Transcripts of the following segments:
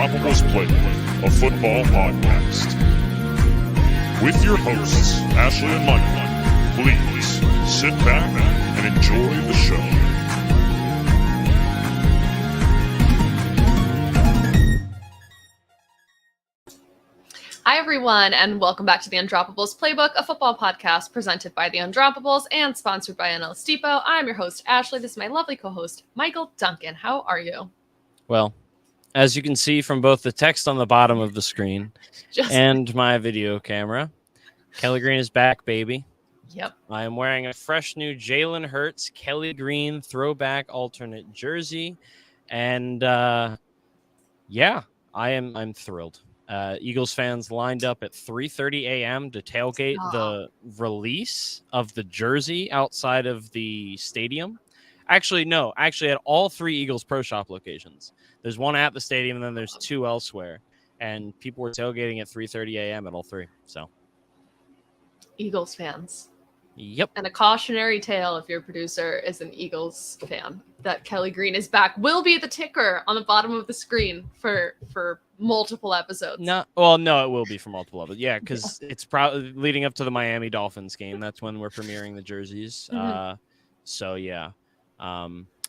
Undroppables Playbook, a football podcast. With your hosts, Ashley and Michael, please sit back and enjoy the show. Hi, everyone, and welcome back to the Undroppables Playbook, a football podcast presented by the Undroppables and sponsored by NLS Depot. I'm your host, Ashley. This is my lovely co-host, Michael Duncan. How are you? Well, as you can see from both the text on the bottom of the screen and my video camera, Kelly Green is back, baby. Yep. I am wearing a fresh new Jalen Hurts Kelly Green throwback alternate jersey, and I'm thrilled. Eagles fans lined up at 3:30 a.m. to tailgate the release of the jersey outside of the stadium. Actually, at all three Eagles Pro Shop locations. There's one at the stadium, and then there's two elsewhere. And people were tailgating at 3:30 a.m. at all three. So, Eagles fans. Yep. And a cautionary tale if your producer is an Eagles fan that Kelly Green is back will be the ticker on the bottom of the screen for multiple episodes. No, it will be for multiple episodes. Yeah, because it's probably leading up to the Miami Dolphins game. That's when we're premiering the jerseys.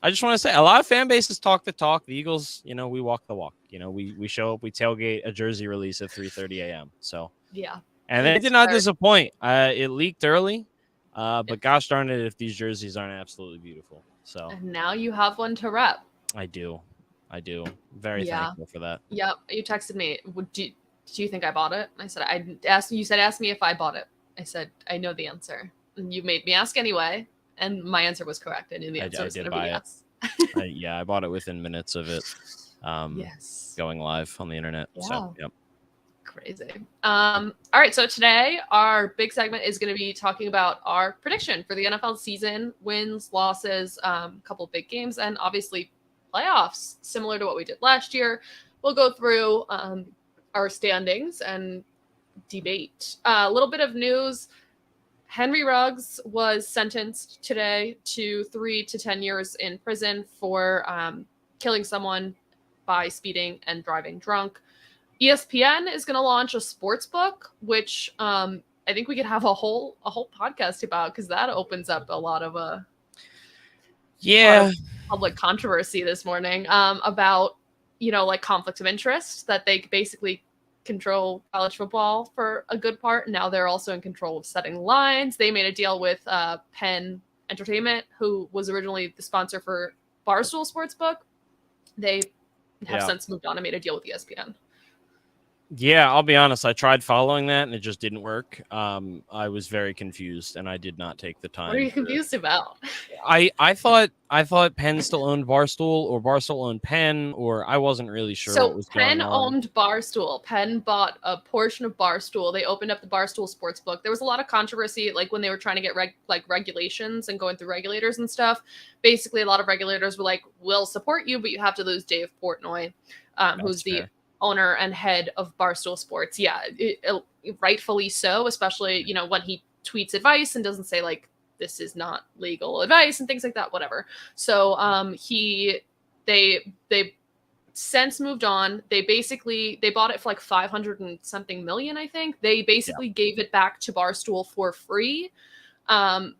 I just want to say a lot of fan bases talk the talk. The Eagles, we walk the walk. We show up, we tailgate a jersey release at 3:30 a.m. So yeah, and they did not disappoint. It leaked early, but gosh darn it, if these jerseys aren't absolutely beautiful. So and now you have one to rep. I do. Very thankful for that. Yep. You texted me. Do you think I bought it? I said ask me if I bought it. I said I know the answer, and you made me ask anyway. And my answer was correct. I knew the answer was going to be yes. I bought it within minutes of it going live on the internet. Yeah. So, yep. Crazy. All right. So today our big segment is going to be talking about our prediction for the NFL season, wins, losses, a couple of big games, and obviously playoffs, similar to what we did last year. We'll go through our standings and debate. A little bit of news. Henry Ruggs was sentenced today to 3 to 10 years in prison for killing someone by speeding and driving drunk. ESPN is going to launch a sports book, which I think we could have a whole podcast about because that opens up a lot of public controversy this morning about like conflicts of interest that they basically control college football for a good part. Now they're also in control of setting lines. They made a deal with Penn Entertainment, who was originally the sponsor for Barstool Sportsbook. They have since moved on and made a deal with ESPN. Yeah, I'll be honest. I tried following that and it just didn't work. I was very confused and I did not take the time. What are you confused about? I thought Penn still owned Barstool or Barstool owned Penn, or I wasn't really sure what was going on. So Penn owned Barstool. Penn bought a portion of Barstool. They opened up the Barstool Sportsbook. There was a lot of controversy, like when they were trying to get regulations and going through regulators and stuff. Basically, a lot of regulators were like, "We'll support you, but you have to lose Dave Portnoy, who's the owner and head of Barstool Sports." Yeah, rightfully so, especially, when he tweets advice and doesn't say like, this is not legal advice and things like that, whatever. So they since moved on. They bought it for like 500 and something million, I think. They basically gave it back to Barstool for free.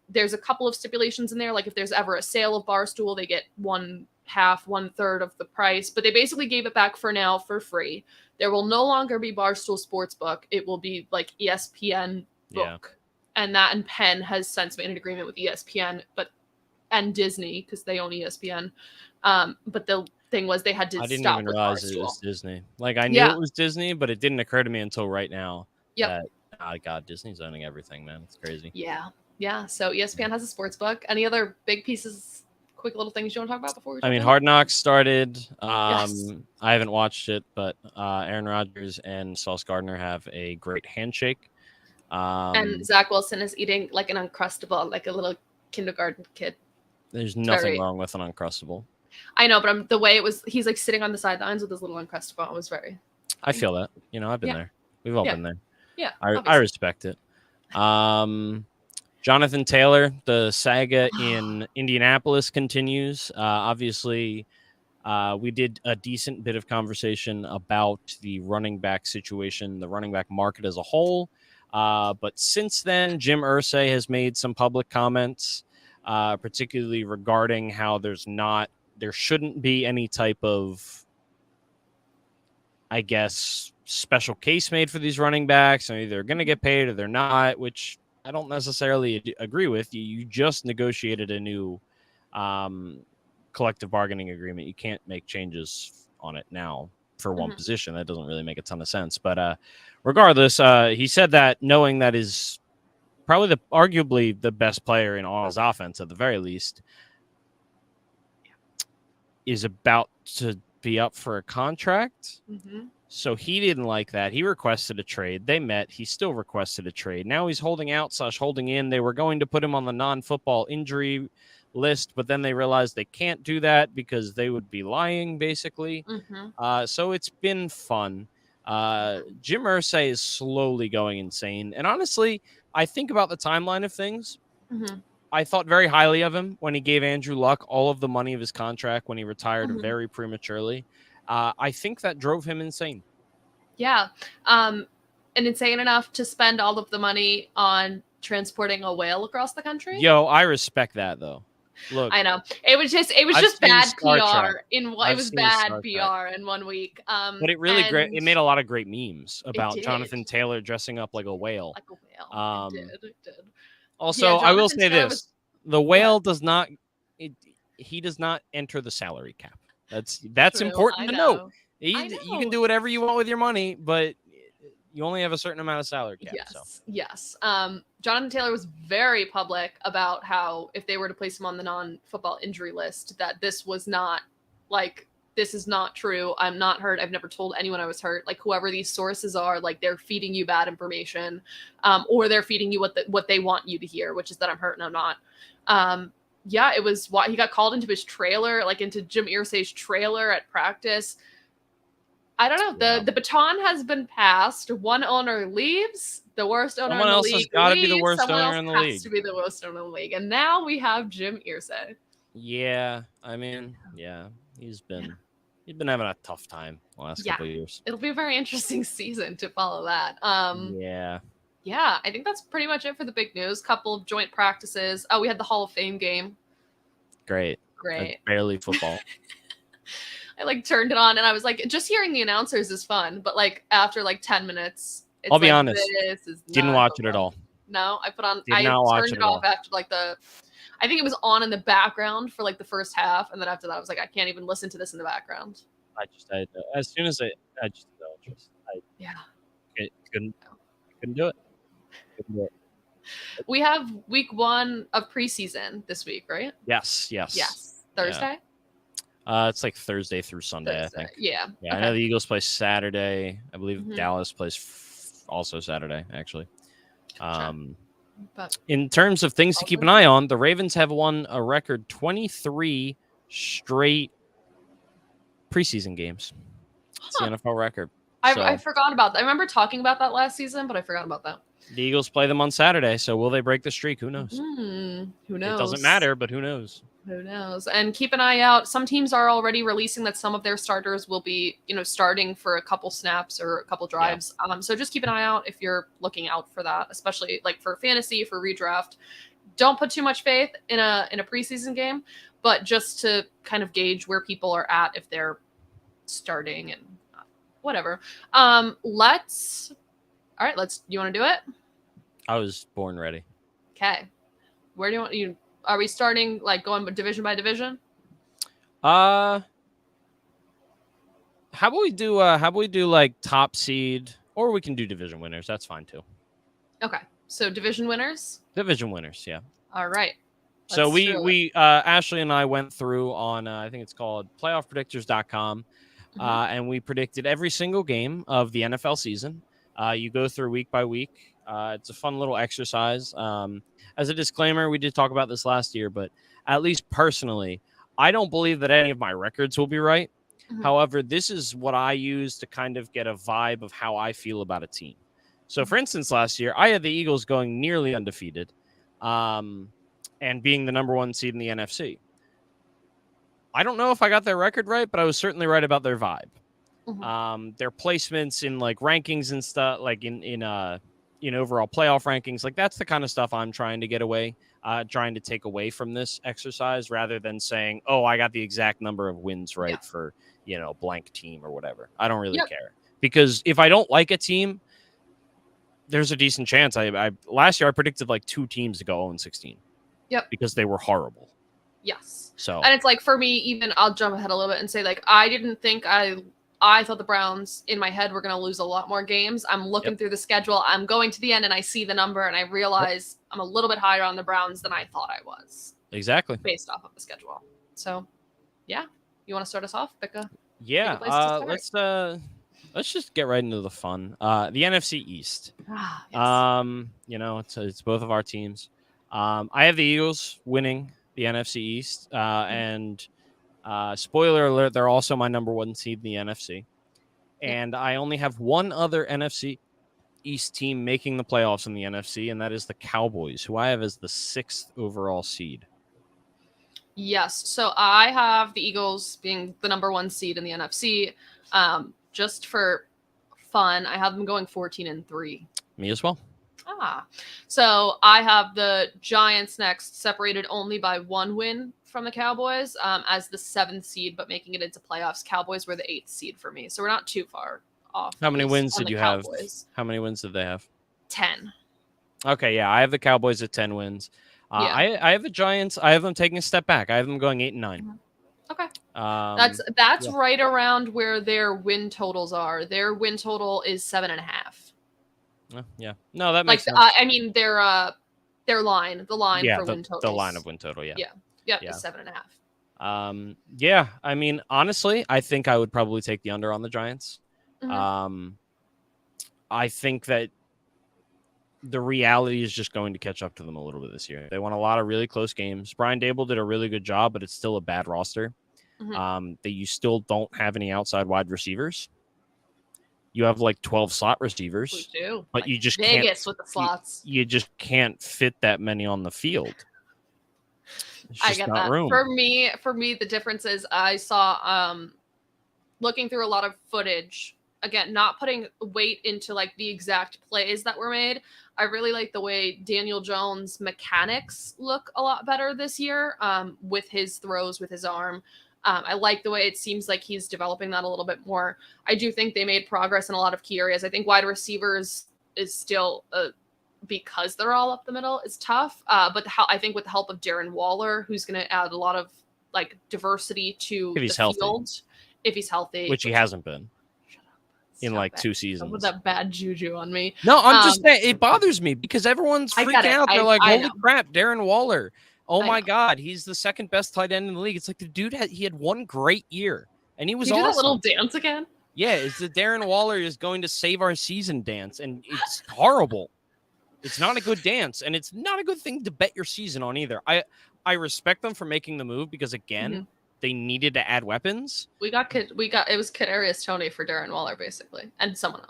There's a couple of stipulations in there, like if there's ever a sale of Barstool, they get 1/3 of the price, but they basically gave it back for now for free. There will no longer be Barstool Sportsbook. It will be like ESPN book. And Penn has since made an agreement with ESPN and Disney because they own ESPN. But the thing was they had to stop. I didn't even realize it was Disney. Like I knew it was Disney, but it didn't occur to me until right now. Yep. God, Disney's owning everything, man. It's crazy. Yeah. So ESPN has a sports book. Any other big pieces, quick little things you want to talk about before we? Hard Knocks started. I haven't watched it, but Aaron Rodgers and Sauce Gardner have a great handshake. And Zach Wilson is eating like an Uncrustable, like a little kindergarten kid. There's nothing wrong with an Uncrustable. I know, but the way it was, he's like sitting on the sidelines with his little Uncrustable. It was very. I feel that. I've been there. We've all been there. Yeah. I respect it. Jonathan Taylor, the saga in Indianapolis continues. Obviously, We did a decent bit of conversation about the running back situation, the running back market as a whole. But since then, Jim Irsay has made some public comments, particularly regarding how there shouldn't be any type of, I guess, special case made for these running backs. They're either going to get paid or they're not, which I don't necessarily agree with. You just negotiated a new collective bargaining agreement. You can't make changes on it now for one position. That doesn't really make a ton of sense. But regardless, he said that knowing that is probably arguably the best player in all his offense, at the very least, is about to be up for a contract. So he didn't like that. He requested a trade. They met. He still requested a trade. Now he's holding out / holding in. They were going to put him on the non-football injury list, but then they realized they can't do that because they would be lying, basically. So it's been fun. Jim Irsay is slowly going insane. And honestly, I think about the timeline of things. I thought very highly of him when he gave Andrew Luck all of the money of his contract when he retired very prematurely. I think that drove him insane. Yeah. And insane enough to spend all of the money on transporting a whale across the country. Yo, I respect that, though. Look, I know it was just bad PR it was bad PR in 1 week. But it really it made a lot of great memes about Jonathan Taylor dressing up like a whale. It did. Also, I will say this: the whale does not enter the salary cap. That's True, important to know. You know. can do whatever you want with your money, but you only have a certain amount of salary cap. Yes. Jonathan Taylor was very public about how if they were to place him on the non-football injury list, that this was not this is not true. I'm not hurt. I've never told anyone I was hurt. Like, whoever these sources are, like, they're feeding you bad information, or they're feeding you what they want you to hear, which is that I'm hurt and I'm not. Yeah, it was why he got called into his trailer, like into Jim Irsay's trailer at practice. I don't know. The baton has been passed. One owner leaves. The worst owner in the league. Someone else has got to be the worst owner in the league. Has to be the worst owner in the league. And now we have Jim Irsay. Yeah, I mean, yeah, he's been having a tough time the last couple of years. It'll be a very interesting season to follow that. Yeah, I think that's pretty much it for the big news. Couple of joint practices. Oh, we had the Hall of Fame game. Great. Like, barely football. I turned it on and I was like, just hearing the announcers is fun, but after 10 minutes, I'll be honest, this is didn't watch it at all. No, I turned it off after I think it was on in the background for the first half, and then after that I was like, I can't even listen to this in the background. As soon as I just no interest. Couldn't do it. We have week 1 of preseason this week, right? Yes. Thursday. It's Thursday through Sunday, I think. Yeah. Okay. I know the Eagles play Saturday. I believe Dallas plays also Saturday, actually. But in terms of things to keep an eye on, the Ravens have won a record 23 straight preseason games. It's the NFL record. I forgot about that. I remember talking about that last season, but I forgot about that. The Eagles play them on Saturday, so will they break the streak? Who knows? Who knows? It doesn't matter, but who knows? Who knows? And keep an eye out. Some teams are already releasing that some of their starters will be, starting for a couple snaps or a couple drives. Yeah. So just keep an eye out if you're looking out for that, especially for fantasy, for redraft. Don't put too much faith in a preseason game, but just to kind of gauge where people are at if they're starting and whatever. You want to do it? I was born ready. Okay. Where do you want you? Are we starting going division by division? How about we do top seed, or we can do division winners. That's fine too. Okay. So division winners? Division winners, yeah. All right. So we Ashley and I went through on I think it's called playoffpredictors.com, and we predicted every single game of the NFL season. You go through week by week. It's a fun little exercise. As a disclaimer, we did talk about this last year, but at least personally, I don't believe that any of my records will be right. However, this is what I use to kind of get a vibe of how I feel about a team. So, for instance, last year, I had the Eagles going nearly undefeated and being the number 1 seed in the NFC. I don't know if I got their record right, but I was certainly right about their vibe. Their placements in like rankings and stuff, like in overall playoff rankings, like that's the kind of stuff I'm trying to trying to take away from this exercise, rather than saying, oh, I got the exact number of wins right for blank team or whatever. I don't really care, because if I don't like a team, there's a decent chance. I last year I predicted like 2 teams to go 0-16. Yep. Because they were horrible. Yes. So, and it's like, for me, even I'll jump ahead a little bit and say, like, I didn't think I thought the Browns in my head were going to lose a lot more games. I'm looking through the schedule. I'm going to the end and I see the number and I realize I'm a little bit higher on the Browns than I thought I was. Exactly. Based off of the schedule. So, yeah. You want to start us off, Becca? Yeah. Let's just get right into the fun. The NFC East. Yes. It's both of our teams. I have the Eagles winning the NFC East, and spoiler alert, they're also my number 1 seed in the NFC. And I only have one other NFC East team making the playoffs in the NFC, and that is the Cowboys, who I have as the 6th overall seed. Yes. So I have the Eagles being the number 1 seed in the NFC. Just for fun, I have them going 14-3. Me as well. So I have the Giants next, separated only by 1 win from the Cowboys, as the 7th seed, but making it into playoffs. Cowboys were the 8th seed for me, so we're not too far off. How many wins did you have? Cowboys. How many wins did they have? 10. Okay, yeah, I have the Cowboys at 10 wins. I have the Giants. I have them taking a step back. I have them going 8-9. Okay. That's right around where their win totals are. Their win total is 7.5. Yeah. No, that makes sense. I mean, their line, the line for win totals. The line of win total, yeah. Yeah, is 7.5. Yeah, I mean, honestly, I think I would probably take the under on the Giants. I think that the reality is just going to catch up to them a little bit this year. They won a lot of really close games. Brian Dable did a really good job, but it's still a bad roster. You still don't have any outside wide receivers. You have like 12 slot receivers. We do. But like you just Vegas can't, with the slots. You just can't fit that many on the field. I get that. Room. For me, the difference is I saw looking through a lot of footage. Again, not putting weight into like the exact plays that were made. I really like the way Daniel Jones' mechanics look a lot better this year, with his throws, with his arm. I like the way it seems like he's developing that a little bit more. I do think they made progress in a lot of key areas. I think wide receivers is still, because they're all up the middle, is tough. But I think with the help of Darren Waller, who's going to add a lot of like diversity to the field, if he's healthy, which he hasn't been in like 2 seasons. With that bad juju on me. No, I'm just saying it bothers me because everyone's freaking out. They're like, "Holy crap, Darren Waller! Oh my God, he's the 2nd best tight end in the league." It's like the dude he had one great year, and he was awesome. Do that little dance again? Yeah, it's the Darren Waller is going to save our season dance, and it's horrible. It's not a good dance, and it's not a good thing to bet your season on either. I respect them for making the move because again, they needed to add weapons. We got it was Kadarius Toney for Darren Waller basically, and someone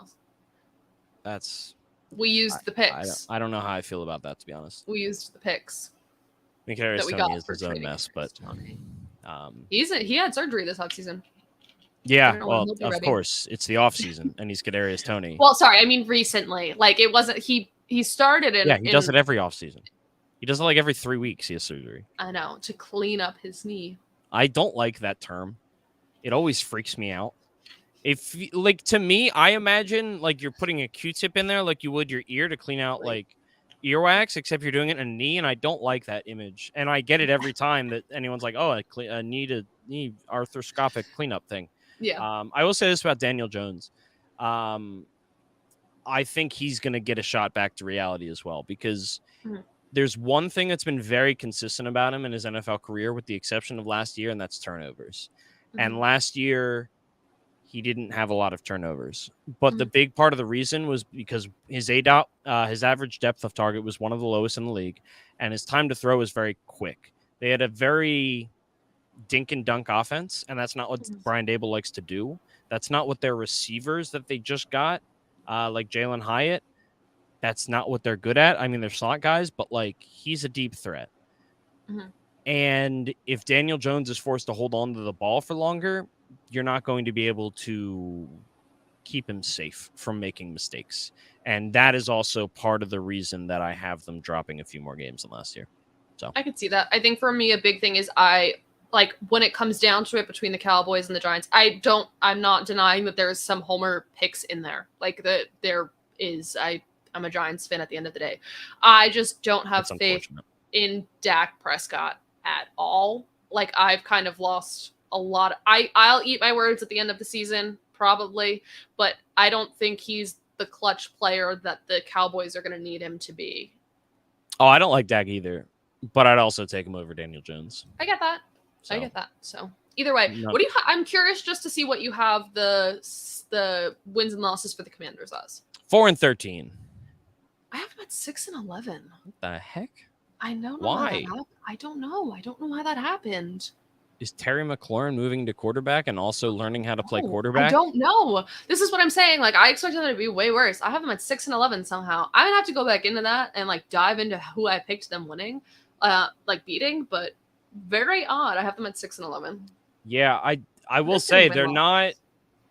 else. We used the picks. I don't know how I feel about that, to be honest. We used the picks. I think Kadarius Toney is his own mess, but he had surgery this offseason. Yeah, well, of course, it's the off season, and he's Kadarius Toney. Well, sorry, I mean recently. Like it wasn't he started in. Yeah, he does it every off season. He does it like every 3 weeks. He has surgery. I know, to clean up his knee. I don't like that term. It always freaks me out. If like to me, I imagine like you're putting a Q-tip in there like you would your ear to clean out like earwax, except you're doing it in a knee, and I don't like that image. And I get it every time that anyone's like, "Oh, a knee arthroscopic cleanup thing." Yeah. I will say this about Daniel Jones. I think he's going to get a shot back to reality as well, because there's one thing that's been very consistent about him in his NFL career, with the exception of last year, and that's turnovers. And last year, he didn't have a lot of turnovers. But the big part of the reason was because his average depth of target was one of the lowest in the league, and his time to throw was very quick. They had a very dink and dunk offense, and that's not what Brian Dable likes to do. That's not what their receivers that they just got, like Jalen Hyatt, that's not what they're good at. I mean, they're slot guys, but like he's a deep threat. And if Daniel Jones is forced to hold on to the ball for longer, you're not going to be able to keep him safe from making mistakes. And that is also part of the reason that I have them dropping a few more games than last year. So I could see that. I think for me, a big thing is like when it comes down to it between the Cowboys and the Giants, I'm not denying that there's some homer picks in there. Like there is, I'm a Giants fan at the end of the day. I just don't have that's faith in Dak Prescott at all. Like I've kind of lost a lot. I'll eat my words at the end of the season, probably, but I don't think he's the clutch player that the Cowboys are going to need him to be. Oh, I don't like Dak either, but I'd also take him over Daniel Jones. I get that. So, I get that. So either way, what do you? I'm curious just to see what you have the wins and losses for the Commanders as. 4-13. I have them at 6-11. What the heck? I know. Why? I don't know. I don't know why that happened. Is Terry McLaurin moving to quarterback and also learning how to play quarterback? I don't know. This is what I'm saying. Like I expected them to be way worse. I have them at 6-11 somehow. I'm gonna have to go back into that and like dive into who I picked them winning, like beating. But very odd. I have them at 6-11. Yeah, I will say they're not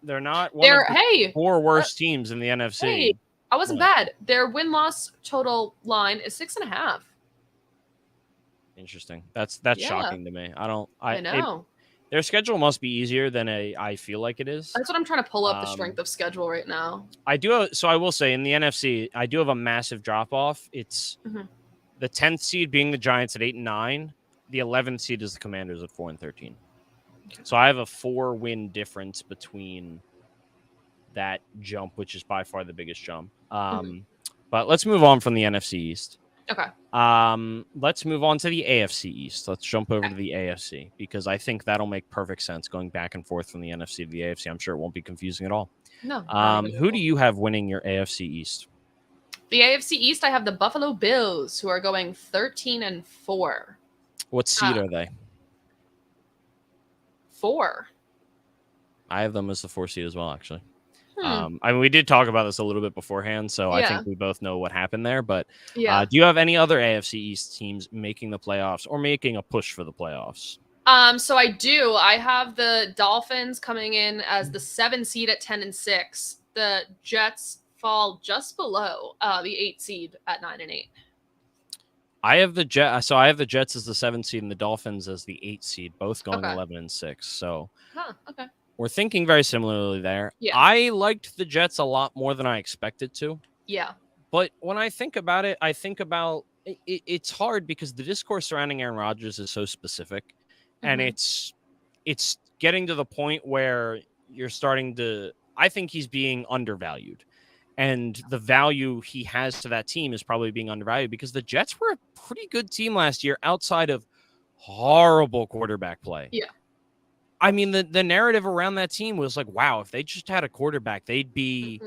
one of the 4 worst teams in the NFC. Hey, I wasn't bad. Their win-loss total line is 6.5. Interesting. That's shocking to me. I know. Their schedule must be easier than I feel like it is. That's what I'm trying to pull up the strength of schedule right now. I will say in the NFC, I do have a massive drop off. It's the 10th seed being the Giants at 8-9. The 11th seed is the Commanders at 4-13. Okay. So I have a 4-win difference between that jump, which is by far the biggest jump. But let's move on from the NFC East. Okay. Let's move on to the AFC East. Let's jump over to the AFC because I think that'll make perfect sense going back and forth from the NFC to the AFC. I'm sure it won't be confusing at all. No. Who do you have winning your AFC East? The AFC East, I have the Buffalo Bills, who are going 13-4. What seed are they? 4. I have them as the 4 seed as well, actually. I mean, we did talk about this a little bit beforehand, so I think we both know what happened there. But do you have any other AFC East teams making the playoffs or making a push for the playoffs? So I do. I have the Dolphins coming in as the 7 seed at 10-6. The Jets fall just below the 8 seed at 9-8. I have the Jets. So I have the Jets as the 7 seed and the Dolphins as the 8 seed, both going 11-6. So okay. We're thinking very similarly there. Yeah. I liked the Jets a lot more than I expected to. Yeah. But when I think about it, it's hard because the discourse surrounding Aaron Rodgers is so specific. And it's getting to the point where you're starting to, I think he's being undervalued. And the value he has to that team is probably being undervalued because the Jets were a pretty good team last year outside of horrible quarterback play. Yeah. I mean, the narrative around that team was like, wow, if they just had a quarterback, they'd be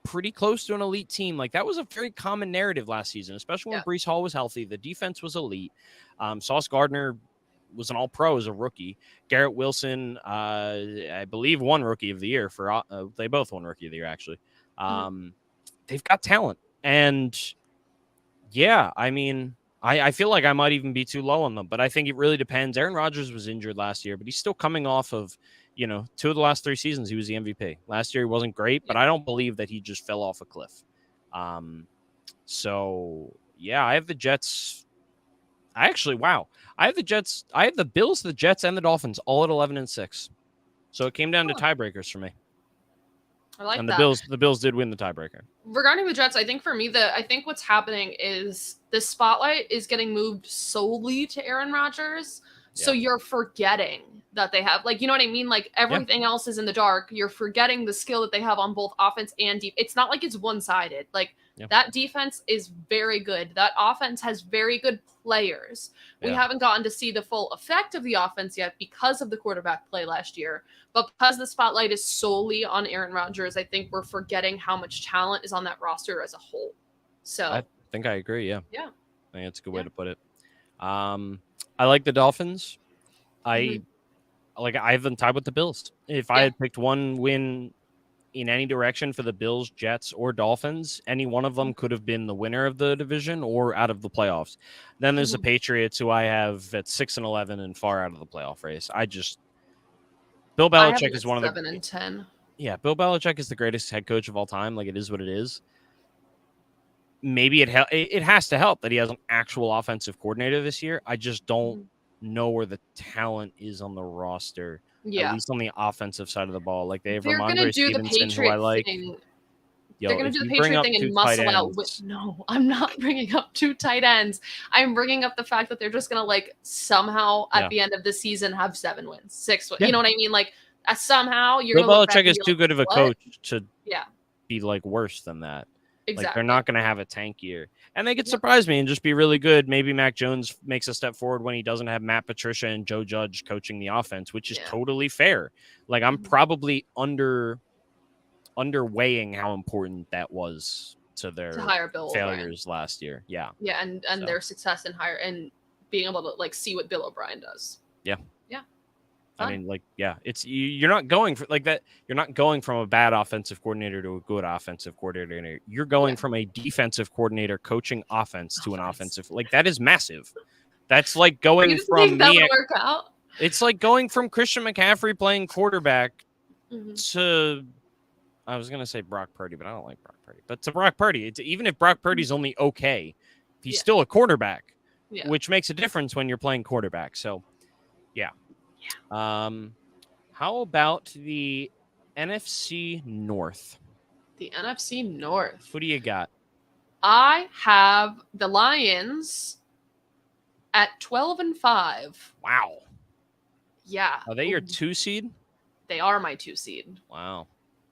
pretty close to an elite team. Like that was a very common narrative last season, especially when Breece Hall was healthy. The defense was elite. Sauce Gardner was an all-pro as a rookie. Garrett Wilson, I believe, won Rookie of the Year for. They both won Rookie of the Year, actually. They've got talent, and yeah, I mean, I feel like I might even be too low on them, but I think it really depends. Aaron Rodgers was injured last year, but he's still coming off of, 2 of the last 3 seasons he was the MVP. Last year he wasn't great, but I don't believe that he just fell off a cliff. So yeah, I have the Jets. I have the Jets. I have the Bills, the Jets, and the Dolphins all at 11-6. So it came down to tiebreakers for me. I like and that. The Bills did win the tiebreaker. Regarding the Jets, I think for me, I think what's happening is the spotlight is getting moved solely to Aaron Rodgers. So you're forgetting that they have, like, you know what I mean? Like everything else is in the dark. You're forgetting the skill that they have on both offense and defense. It's not like it's one-sided. Like that defense is very good. That offense has very good players. We haven't gotten to see the full effect of the offense yet because of the quarterback play last year. But because the spotlight is solely on Aaron Rodgers, I think we're forgetting how much talent is on that roster as a whole. So I think I agree. Yeah. Yeah. I think that's a good way to put it. I like the Dolphins. I have them tied with the Bills. If I had picked one win in any direction for the Bills, Jets, or Dolphins. Any one of them could have been the winner of the division or out of the playoffs. Then there's the Patriots, who I have at 6-11 and far out of the playoff race. Bill I have Belichick them is at one of the 7-10. Yeah, Bill Belichick is the greatest head coach of all time. Like, it is what it is. Maybe it has to help that he has an actual offensive coordinator this year. I just don't know where the talent is on the roster, at least on the offensive side of the ball. Like, they have They're gonna Ramondre do the Stevenson, who I Patriot like. thing. Yo, They're gonna if do the you bring Patriot up thing two and tight muscle out. ends, No, I'm not bringing up 2 tight ends. I'm bringing up the fact that they're just gonna like somehow at the end of the season have 7 wins, 6 wins. You know what I mean? Like somehow you're Bill gonna look back Belichick and is be too like, good of a "What?" coach to Yeah, be like worse than that. Like, exactly. they're not going to have a tank year. And they could surprise me and just be really good. Maybe Mac Jones makes a step forward when he doesn't have Matt Patricia and Joe Judge coaching the offense, which is totally fair. Like, I'm probably underweighing how important that was to their hire Bill failures O'Brien last year. Yeah. Yeah, and their success in hire and being able to like see what Bill O'Brien does. Yeah. Fun. I mean, like, it's you're not going for like that. You're not going from a bad offensive coordinator to a good offensive coordinator. You're going from a defensive coordinator coaching offense to an offensive. Like, that is massive. That's like going you from think that would work out? It's like going from Christian McCaffrey playing quarterback to, I was gonna say Brock Purdy, but I don't like Brock Purdy. But to Brock Purdy, even if Brock Purdy's only okay, he's still a quarterback, which makes a difference when you're playing quarterback. So, yeah. How about the NFC North? The NFC North. Who do you got? I have the Lions at 12-5. Wow. Yeah. Are they your 2 seed? They are my 2 seed. Wow.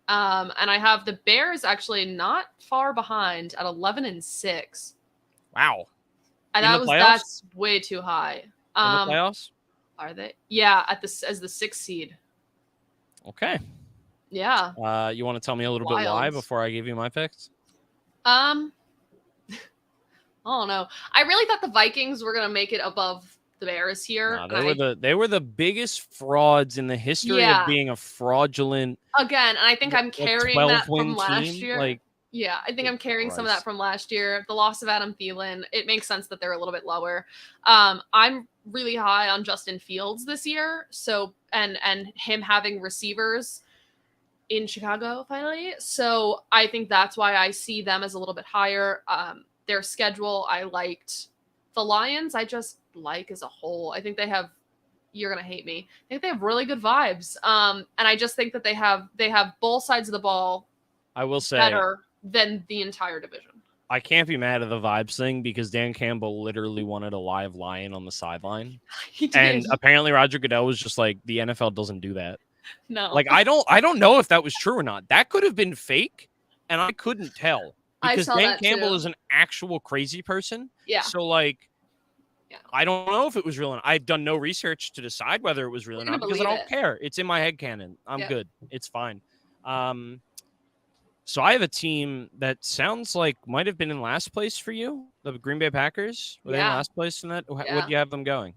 And I have the Bears actually not far behind at 11-6. Wow. And that's way too high. In the playoffs? Are they? Yeah, as the 6th seed. Okay. Yeah. You want to tell me a little bit why before I give you my picks? I don't know. I really thought the Vikings were gonna make it above the Bears here. No, they were the biggest frauds in the history of being a fraudulent. Again, and I think I'm carrying that from last team. year. Like, yeah, I think I'm carrying some of that from last year. The loss of Adam Thielen, it makes sense that they're a little bit lower. I'm really high on Justin Fields this year. So and him having receivers in Chicago finally. So I think that's why I see them as a little bit higher. Their schedule, I liked. The Lions, I just like as a whole. I think they have, you're gonna hate me, I think they have really good vibes. And I just think that they have both sides of the ball, I will say, better than the entire division. I can't be mad at the vibes thing because Dan Campbell literally wanted a live lion on the sideline. He did. And apparently Roger Goodell was just like, the NFL doesn't do that. No. Like, I don't know if that was true or not. That could have been fake, and I couldn't tell. Because Dan Campbell is an actual crazy person. Yeah. So, like, I don't know if it was real or not. I've done no research to decide whether it was real or not because I don't care. It's in my head canon. I'm good. It's fine. So I have a team that sounds like might have been in last place for you, the Green Bay Packers. Were they in last place in that? What do you have them going?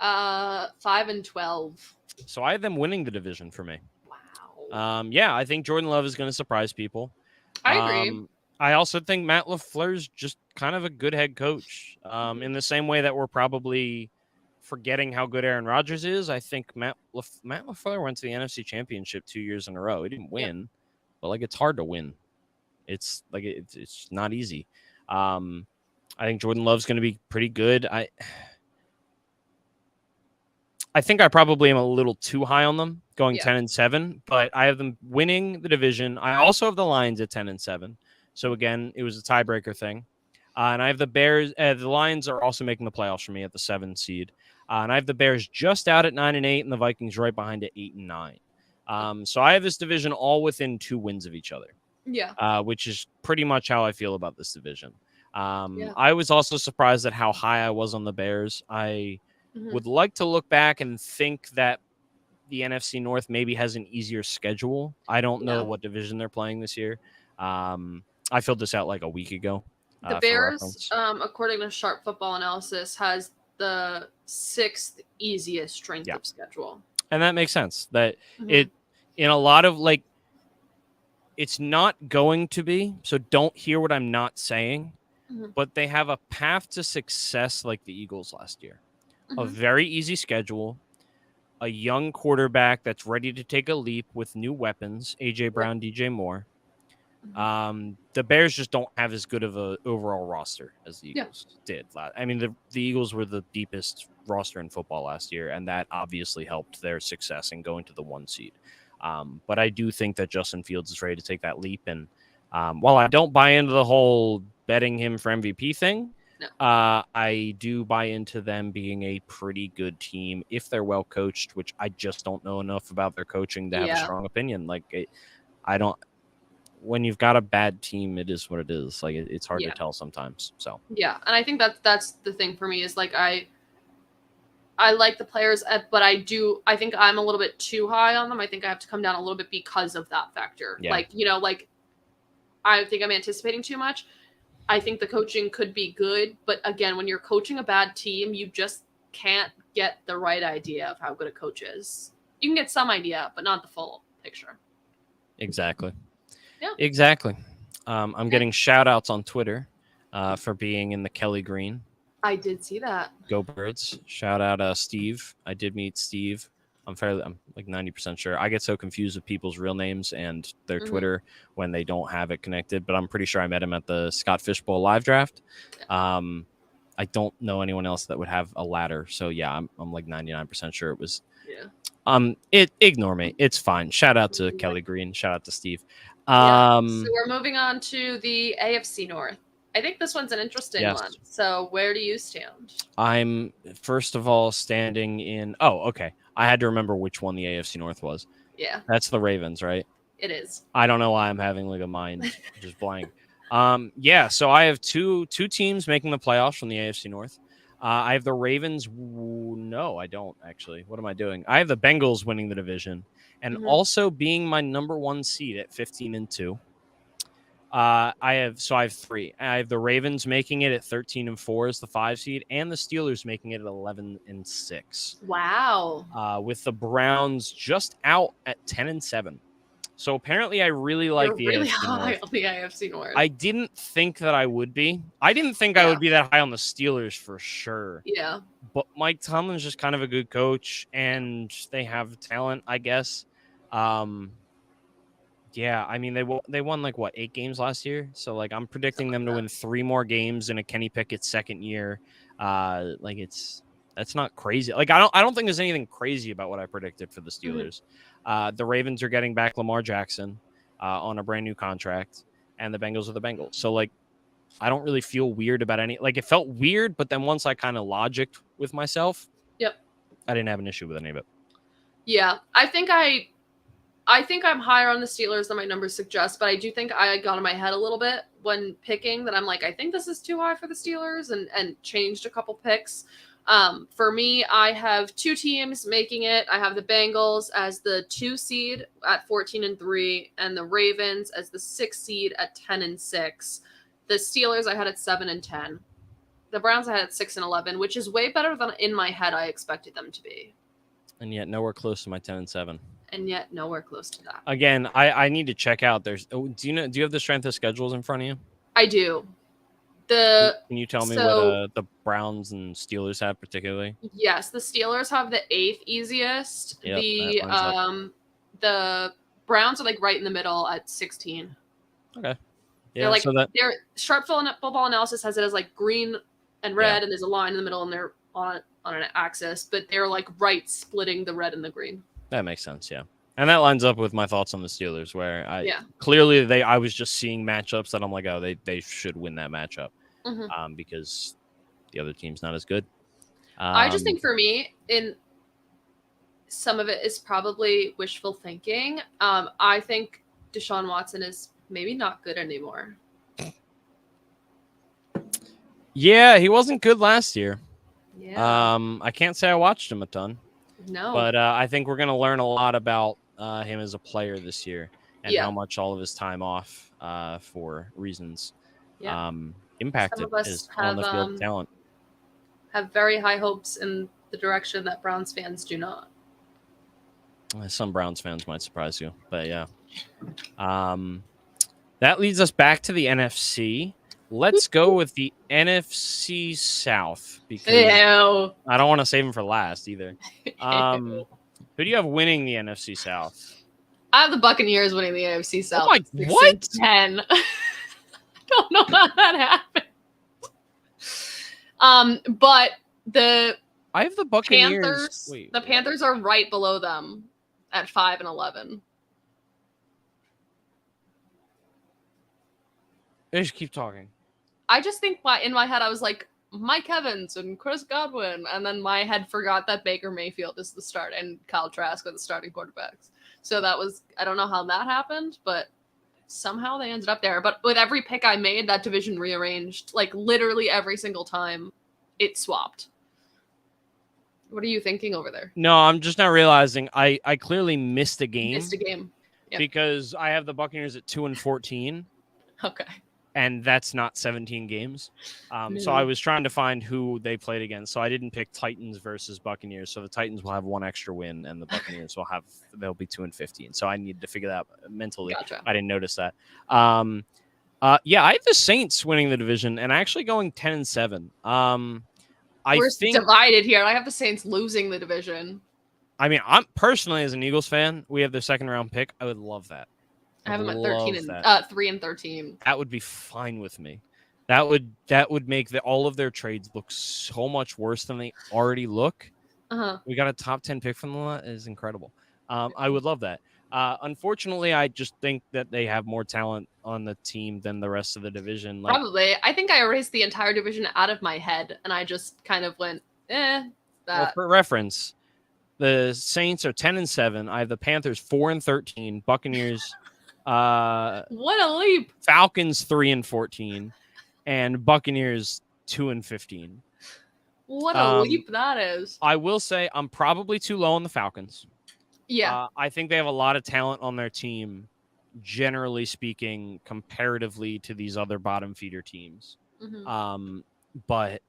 5-12. So I have them winning the division for me. Wow. Yeah, I think Jordan Love is going to surprise people. I agree. I also think Matt LaFleur's just kind of a good head coach. In the same way that we're probably forgetting how good Aaron Rodgers is, I think Matt LaFleur went to the NFC Championship 2 years in a row. He didn't win, but like it's hard to win. It's like it's not easy. I think Jordan Love's going to be pretty good. I think I probably am a little too high on them, going 10-7, but I have them winning the division. I also have the Lions at 10-7. So again, it was a tiebreaker thing. And I have the Bears. The Lions are also making the playoffs for me at the 7 seed. And I have the Bears just out at 9-8, and the Vikings right behind at 8-9. So I have this division all within 2 wins of each other. Yeah. Which is pretty much how I feel about this division. I was also surprised at how high I was on the Bears. I would like to look back and think that the NFC North maybe has an easier schedule. I don't know what division they're playing this year. I filled this out like a week ago. The Bears, according to Sharp Football Analysis, has the 6th easiest strength of schedule. And that makes sense. That it, in a lot of like, It's not going to be, so don't hear what I'm not saying, but they have a path to success like the Eagles last year. A very easy schedule, a young quarterback that's ready to take a leap with new weapons, A.J. Brown, DJ Moore. The Bears just don't have as good of a overall roster as the Eagles did. I mean, the Eagles were the deepest roster in football last year, and that obviously helped their success in going to the 1 seed. But I do think that Justin Fields is ready to take that leap. And while I don't buy into the whole betting him for MVP thing, I do buy into them being a pretty good team if they're well coached, which I just don't know enough about their coaching to have a strong opinion. I don't. When you've got a bad team, it is what it is. Like it's hard to tell sometimes. So and I think that's the thing for me is like I like the players, but I think I'm a little bit too high on them. I think I have to come down a little bit because of that factor. Yeah. I think I'm anticipating too much. I think the coaching could be good, but again, when you're coaching a bad team, you just can't get the right idea of how good a coach is. You can get some idea, but not the full picture. Exactly. Yeah. Exactly. I'm getting shout outs on Twitter for being in the Kelly Green. I did see that. Go Birds. Shout out Steve. I did meet Steve. I'm like 90% sure. I get so confused with people's real names and their Twitter when they don't have it connected, but I'm pretty sure I met him at the Scott Fishbowl live draft. I don't know anyone else that would have a ladder. So yeah, I'm like 99% sure it was. Yeah. Ignore me. It's fine. Shout out to Kelly Green. Shout out to Steve. So we're moving on to the AFC North. I think this one's an interesting one. So where do you stand? I'm first of all standing in. Oh, okay. I had to remember which one the AFC North was. Yeah. That's the Ravens, right? It is. I don't know why I'm having like a mind just blank. So I have two teams making the playoffs from the AFC North. I have the Ravens. No, I don't actually. What am I doing? I have the Bengals winning the division and also being my number 1 seed at 15-2. I have 3. I have the Ravens making it at 13-4 as the 5 seed, and the Steelers making it at 11-6. Wow. With the Browns just out at 10-7. So apparently, I really like the really AFC high North. on the AFC North. I didn't think that I would be. I didn't think I would be that high on the Steelers for sure. Yeah. But Mike Tomlin's just kind of a good coach, and they have talent, I guess. Yeah, I mean they won like 8 games last year, so like I'm predicting them to win 3 more games in a Kenny Pickett's second year. That's not crazy. Like I don't think there's anything crazy about what I predicted for the Steelers. The Ravens are getting back Lamar Jackson on a brand new contract, and the Bengals are the Bengals. So like I don't really feel weird about any. Like it felt weird, but then once I kind of logicked with myself, I didn't have an issue with any of it. Yeah, I think I'm higher on the Steelers than my numbers suggest, but I do think I got in my head a little bit when picking that I'm like, I think this is too high for the Steelers and changed a couple picks. For me, I have 2 teams making it. I have the Bengals as the 2 seed at 14-3 and the Ravens as the 6 seed at 10-6. The Steelers I had at 7-10. The Browns I had at 6-11, which is way better than in my head I expected them to be. And yet nowhere close to my 10-7. And yet nowhere close to that. Again, I need to check out. Do you have the strength of schedules in front of you? I do. Can you tell me what the Browns and Steelers have particularly? Yes, the Steelers have the 8th easiest. Yep, the Browns are like right in the middle at 16. Okay. Yeah, their Sharp Football Analysis has it as like green and red, and there's a line in the middle, and they're on an axis, but they're like right splitting the red and the green. That makes sense, yeah. And that lines up with my thoughts on the Steelers, where I was just seeing matchups that I'm like, oh, they should win that matchup because the other team's not as good. I just think for me, in some of it is probably wishful thinking. I think Deshaun Watson is maybe not good anymore. Yeah, he wasn't good last year. Yeah. I can't say I watched him a ton. No. But I think we're going to learn a lot about him as a player this year and how much all of his time off for reasons impacted his on-the-field talent. Have very high hopes in the direction that Browns fans do not. Some Browns fans might surprise you, but yeah. That leads us back to the NFC. Let's go with the NFC South because Ew. I don't want to save them for last either. Ew. Who do you have winning the NFC South? I have the Buccaneers winning the AFC South. Oh my, what? 10. I don't know how that happened. But the I have the Buccaneers. Panthers. Wait, the Panthers are right below them at 5-11. Just keep talking. I just think in my head I was like Mike Evans and Chris Godwin, and then my head forgot that Baker Mayfield is the start and Kyle Trask are the starting quarterbacks. So that was, I don't know how that happened, but somehow they ended up there. But with every pick I made, that division rearranged. Like literally every single time it swapped. What are you thinking over there? No, I'm just not realizing I clearly missed a game. Missed a game. Yep. Because I have the Buccaneers at 2-14. Okay. And that's not 17 games. So I was trying to find who they played against. So I didn't pick Titans versus Buccaneers. So the Titans will have one extra win, and the Buccaneers they'll be 2-15. So I needed to figure that out mentally. Gotcha. I didn't notice that. Yeah, I have the Saints winning the division and actually going 10-7. We're divided here. I have the Saints losing the division. I mean, I'm personally as an Eagles fan, we have their second round pick. I would love that. I have them at 3-13. That would be fine with me. That would make all of their trades look so much worse than they already look. We got a top 10 pick from them. That is incredible. I would love that. Unfortunately, I just think that they have more talent on the team than the rest of the division. Probably. I think I erased the entire division out of my head, and I just kind of went, Well, for reference, the Saints are 10-7. I have the Panthers 4-13. Buccaneers. What a leap! Falcons 3-14, and Buccaneers 2-15. What a leap that is! I will say I'm probably too low on the Falcons. Yeah, I think they have a lot of talent on their team, generally speaking, comparatively to these other bottom feeder teams. But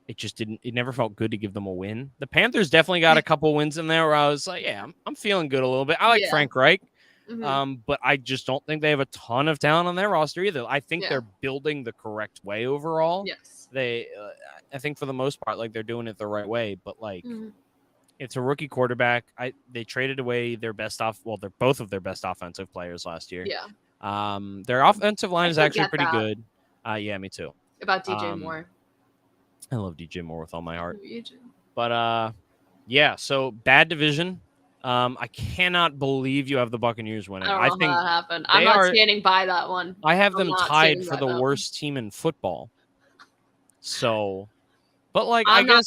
it just didn't. It never felt good to give them a win. The Panthers definitely got a couple wins in there where I was like, yeah, I'm feeling good a little bit. I like Frank Reich. But I just don't think they have a ton of talent on their roster either. I think they're building the correct way overall. Yes. I think for the most part, like they're doing it the right way, but like it's a rookie quarterback. They traded away their best they're both of their best offensive players last year. Yeah. Their offensive line is actually pretty good. Yeah, me too. About DJ Moore. I love DJ Moore with all my heart. You do. But yeah, so bad division. I cannot believe you have the Buccaneers winning. I don't know how that happened. I'm not standing by that one. I have them tied for the worst team in football. So, but like, I'm not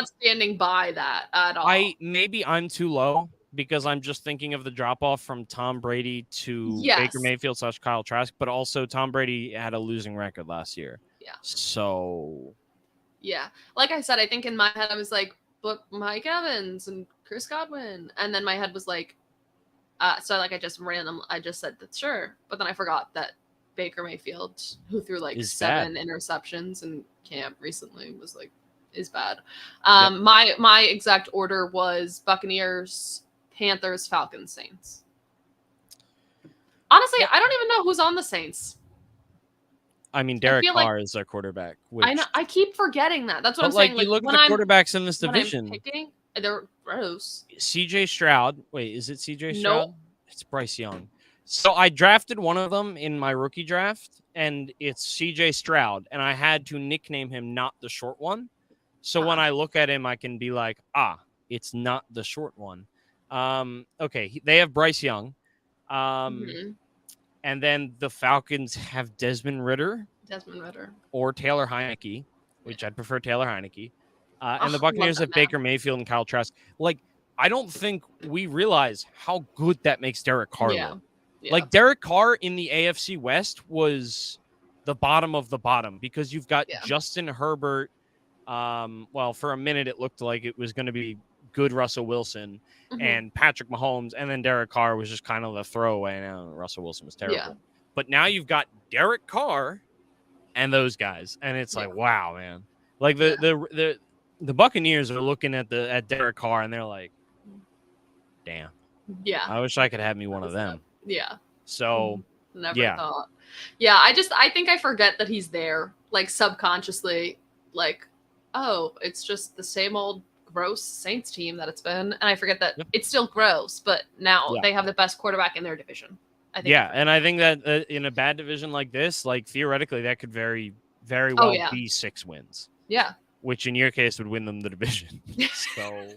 standing by that at all. Maybe I'm too low because I'm just thinking of the drop off from Tom Brady to Baker Mayfield / Kyle Trask, but also Tom Brady had a losing record last year. Yeah. So. Yeah, like I said, I think in my head I was like, but Mike Evans and Chris Godwin, and then my head was like, so like I just said that sure, but then I forgot that Baker Mayfield, who threw like 7 interceptions in camp recently, was like is bad. My exact order was Buccaneers, Panthers, Falcons, Saints. Honestly, I don't even know who's on the Saints. I mean, Derek Carr is their quarterback. I know. I keep forgetting that. That's what I'm saying. Like, you look at the quarterbacks in this division. They're gross. CJ Stroud. Wait, is it CJ Stroud? Nope. It's Bryce Young. So I drafted one of them in my rookie draft, and it's CJ Stroud, and I had to nickname him not the short one. So when I look at him, I can be like, it's not the short one. Okay, they have Bryce Young. And then the Falcons have Desmond Ritter. Or Taylor Heineke, which I'd prefer Taylor Heineke. And the Buccaneers have Baker Mayfield and Kyle Trask. Like, I don't think we realize how good that makes Derek Carr look. Yeah. Like, Derek Carr in the AFC West was the bottom of the bottom because you've got Justin Herbert. Well, for a minute, it looked like it was going to be good Russell Wilson and Patrick Mahomes, and then Derek Carr was just kind of the throwaway. Now Russell Wilson was terrible. Yeah. But now you've got Derek Carr and those guys, and it's like, wow, man. Like the Buccaneers are looking at Derek Carr, and they're like, damn. Yeah. I wish I could have me one of them. Yeah. So Never thought. Yeah, I think I forget that he's there, like subconsciously, like, oh, it's just the same old gross Saints team that it's been, and I forget that it's still gross, but now they have the best quarterback in their division. I think. Yeah, and I think that in a bad division like this, like theoretically, that could very well be 6 wins. Yeah. Which in your case would win them the division. So,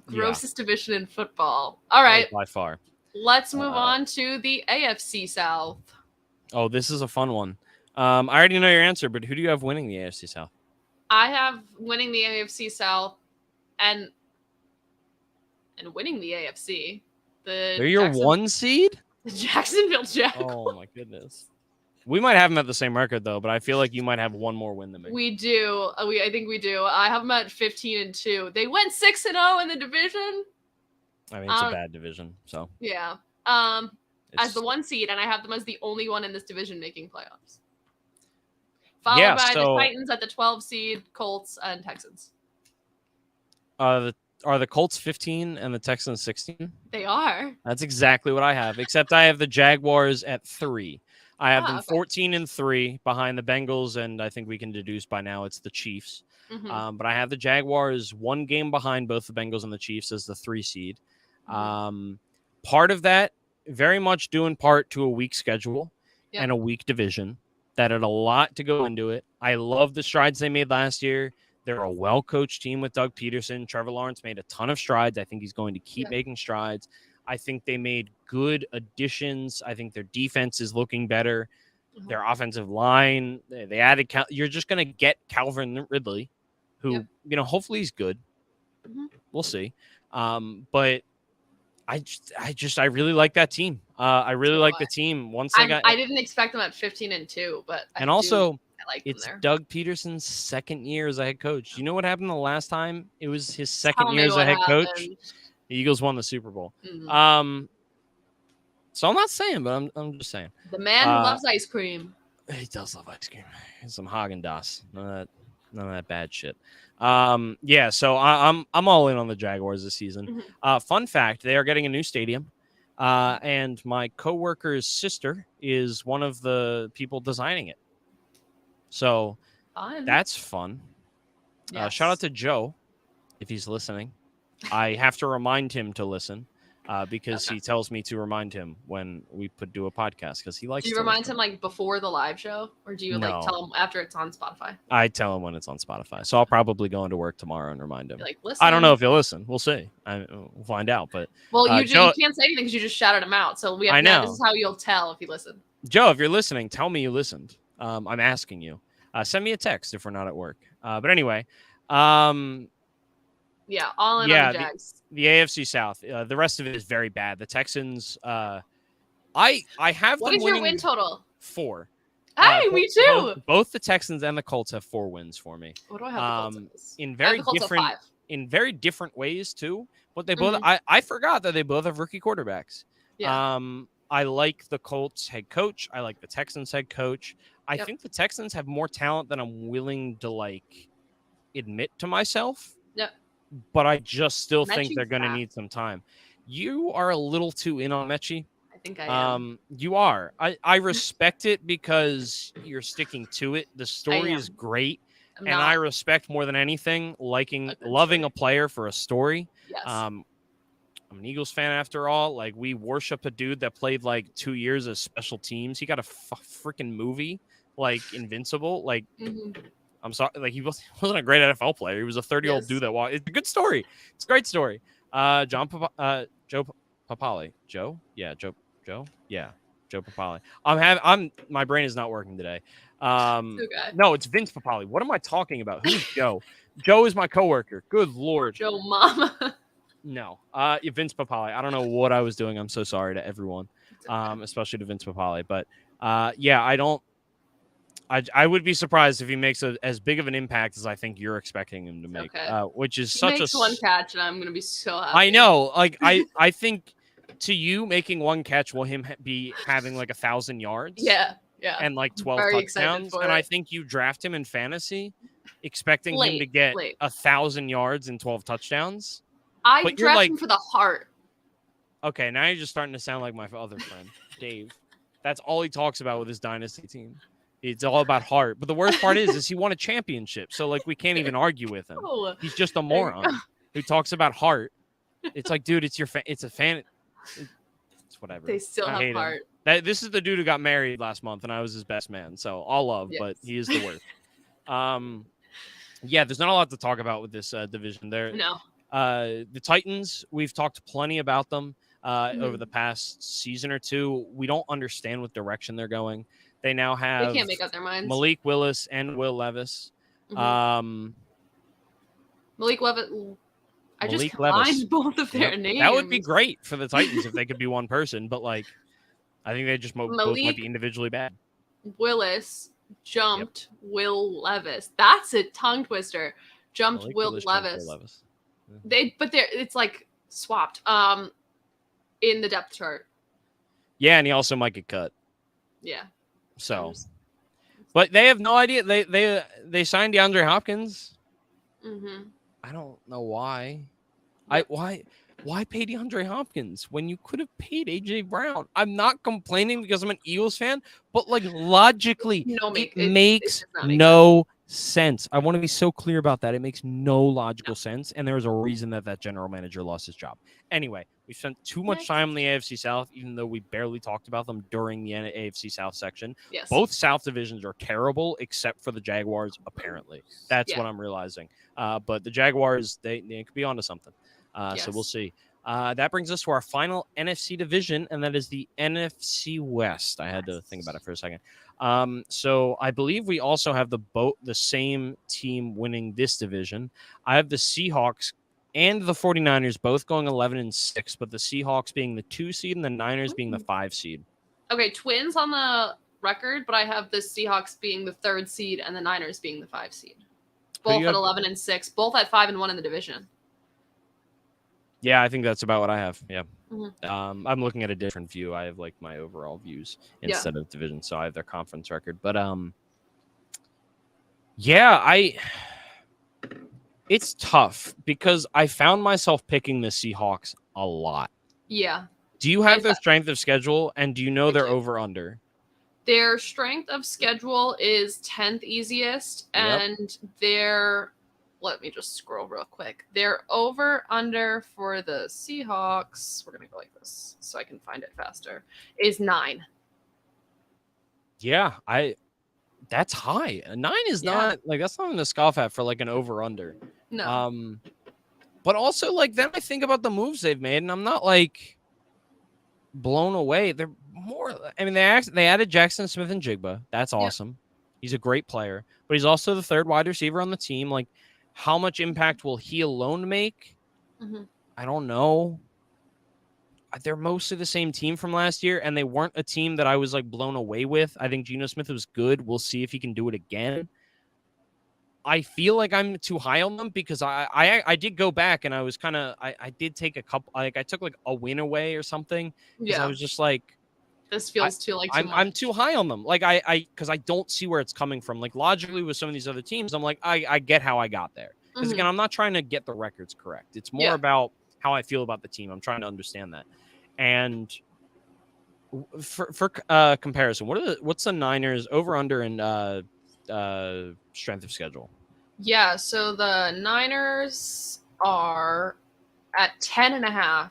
grossest division in football. All right, by far. Let's move on to the AFC South. Oh, this is a fun one. I already know your answer, but who do you have winning the AFC South? I have winning the AFC South and winning the AFC. They're your 1 seed? The Jacksonville Jaguars. Oh, my goodness. We might have them at the same record, though, but I feel like you might have one more win than me. We do. I think we do. I have them at 15-2. They went 6-0 in the division. I mean, it's a bad division, so. Yeah. As the 1 seed, and I have them as the only one in this division making playoffs. Followed by the Titans at the 12 seed, Colts, and Texans. Are the Colts 15 and the Texans 16? They are. That's exactly what I have, except I have the Jaguars at 3. I have them 14-3 behind the Bengals, and I think we can deduce by now it's the Chiefs. Mm-hmm. But I have the Jaguars 1 game behind both the Bengals and the Chiefs as the 3 seed. Mm-hmm. Part of that, very much due in part to a weak schedule and a weak division that had a lot to go into it. I love the strides they made last year. They're a well-coached team with Doug Peterson. Trevor Lawrence made a ton of strides. I think he's going to keep making strides. I think they made good additions. I think their defense is looking better. Mm-hmm. Their offensive line, they added. You're just going to get Calvin Ridley, who hopefully he's good. Mm-hmm. We'll see. But I really like that team. I really like the team. Once I didn't expect them at 15-2, but I like it's Doug Peterson's 2nd year as a head coach. You know what happened the last time it was his 2nd year as a head coach? The Eagles won the Super Bowl. Mm-hmm. So I'm not saying, but I'm just saying. The man who loves ice cream. He does love ice cream. Some Haagen-Dazs. None of that bad shit. So I'm all in on the Jaguars this season. Mm-hmm. Fun fact, they are getting a new stadium. And my coworker's sister is one of the people designing it. So that's fun. Yes. Shout out to Joe if he's listening. I have to remind him to listen because he tells me to remind him when we do a podcast because he likes to. Do you remind him like before the live show, or do you like tell him after it's on Spotify? I tell him when it's on Spotify. So I'll probably go into work tomorrow and remind him. You're like, listen. I don't know if he'll listen. We'll see. We'll find out. But you can't say anything because you just shouted him out. So I know this is how you'll tell if you listen. Joe, if you're listening, tell me you listened. I'm asking you. Send me a text if we're not at work. But anyway. All in on the Jags. The AFC South. The rest of it is very bad. The Texans. I have. What is your win total? 4. Hey, me too. Both the Texans and the Colts have 4 wins for me. What do I have? The Colts in very different ways too. But they both. I forgot that they both have rookie quarterbacks. Yeah. I like the Colts head coach. I like the Texans head coach. I think the Texans have more talent than I'm willing to admit to myself. Yep. But I just still think they're going to need some time. You are a little too in on Mechie. I think I am. You are. I respect it because you're sticking to it. The story is great. I respect more than anything loving a player for a story. Yes. I'm an Eagles fan after all. We worship a dude that played 2 years as special teams. He got a freaking movie Invincible. I'm sorry, he wasn't a great NFL player. He was a 30-year-old dude that walked. It's a good story. It's a great story. Joe Papale. Joe? Yeah, Joe. Yeah, Joe Papale. My brain is not working today. No, it's Vince Papale. What am I talking about? Who's Joe? Joe is my coworker. Good Lord. Joe Mama. No. Vince Papale. I don't know what I was doing. I'm so sorry to everyone, especially to Vince Papale. But I don't. I would be surprised if he makes as big of an impact as I think you're expecting him to make, which is he makes one catch, and I'm going to be so happy. I know. I think to you, making one catch will him be having 1,000 yards. Yeah. And 12 touchdowns. And I think you draft him in fantasy expecting him to get 1,000 yards and 12 touchdowns. I draft him for the heart. Okay, now you're just starting to sound like my other friend, Dave. That's all he talks about with his dynasty team. It's all about heart. But the worst part is he won a championship. So, like, we can't even argue with him. Oh, He's just a there you moron who talks about heart. It's like, dude, it's a fan. It's whatever. They still I have hate him. heart. This is the dude who got married last month, and I was his best man. So all love, but he is the worst. Yeah, there's not a lot to talk about with this division. There, No. The Titans. We've talked plenty about them over the past season or two. We don't understand what direction they're going. They now have They can't make up their minds. Malik Willis and Will Levis. Malik Levis. I just Malik combined Levis. both of their names. That would be great for the Titans if they could be one person, but like, I think they just both might be individually bad. Willis jumped Will Levis. That's a tongue twister. Jumped Malik Will Willis Levis. Will Levis. It's like swapped. In the depth chart. Yeah, and he also might get cut. Yeah. So, but they have no idea. They signed DeAndre Hopkins. I don't know why. Why pay DeAndre Hopkins when you could have paid AJ Brown? I'm not complaining because I'm an Eagles fan, but like logically, it makes no sense. I want to be so clear about that. It makes no logical sense, and there was a reason that general manager lost his job. Anyway, we spent too much time in the AFC South, even though we barely talked about them during the AFC South section. Yes. Both South divisions are terrible, except for the Jaguars, apparently. That's what I'm realizing. But the Jaguars, they could be onto something. So we'll see. That brings us to our final NFC division, and that is the NFC West. I had to think about it for a second. So I believe we also have the same team winning this division. I have the Seahawks and the 49ers both going 11-6, but the Seahawks being the 2 seed and the Niners being the 5 seed. Okay, twins on the record, but I have the Seahawks being the 3rd seed and the Niners being the 5 seed. Both at 11-6, both at 5-1 in the division. Yeah, I think that's about what I have. Yeah. I'm looking at a different view. I have like my overall views instead of division, so I have their conference record. But it's tough because I found myself picking the Seahawks a lot. Yeah. Do you have their strength of schedule, and do you know their over-under? Their strength of schedule is 10th easiest, and their... Let me just scroll real quick. Their over-under for the Seahawks, we're going to go like this so I can find it faster, is 9. Yeah, that's high. 9 is not, like, that's not even a scoff at for, like, an over-under. No. But also, like, then I think about the moves they've made, and I'm not, like, blown away. They're more, I mean, they added Jackson Smith and Jigba. That's awesome. He's a great player. But he's also the 3rd wide receiver on the team. Like, how much impact will he alone make? I don't know. They're mostly the same team from last year, and they weren't a team that I was like blown away with. I think Geno Smith was good. We'll see if he can do it again. I feel like I'm too high on them because I did go back and I was kind of I did take a couple, like I took like a win away or something because I was just like, this feels too much. I'm too high on them. Like because I don't see where it's coming from. Like logically with some of these other teams, I'm like, I get how I got there. Because again, I'm not trying to get the records correct. It's more about how I feel about the team. I'm trying to understand that. And for comparison, what's the Niners over under and strength of schedule? Yeah, so the Niners are at 10.5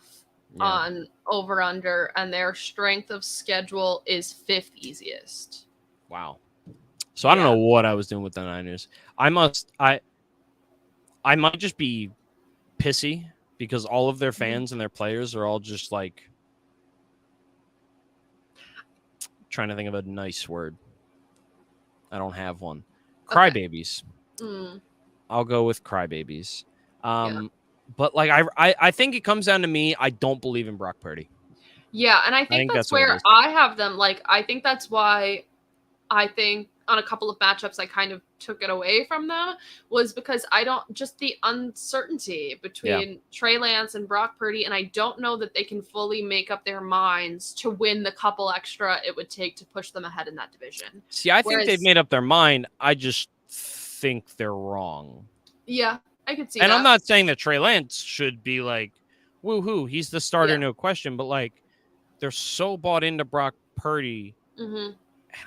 on over under, and their strength of schedule is 5th easiest. Wow. So I don't know what I was doing with the Niners. I might just be pissy because all of their fans and their players are all just like trying to think of a nice word. I don't have one. Crybabies. I'll go with crybabies. But like I think it comes down to me. I don't believe in Brock Purdy. Yeah, and I think that's where I have them. Like I think that's why I think on a couple of matchups I kind of took it away from them was because I don't just the uncertainty between Trey Lance and Brock Purdy, and I don't know that they can fully make up their minds to win the couple extra it would take to push them ahead in that division. See, I think they've made up their mind. I just think they're wrong. Yeah, I could see and that. I'm not saying that Trey Lance should be like, woohoo, he's the starter, Yeah. no question. But like, they're so bought into Brock Purdy, Mm-hmm. and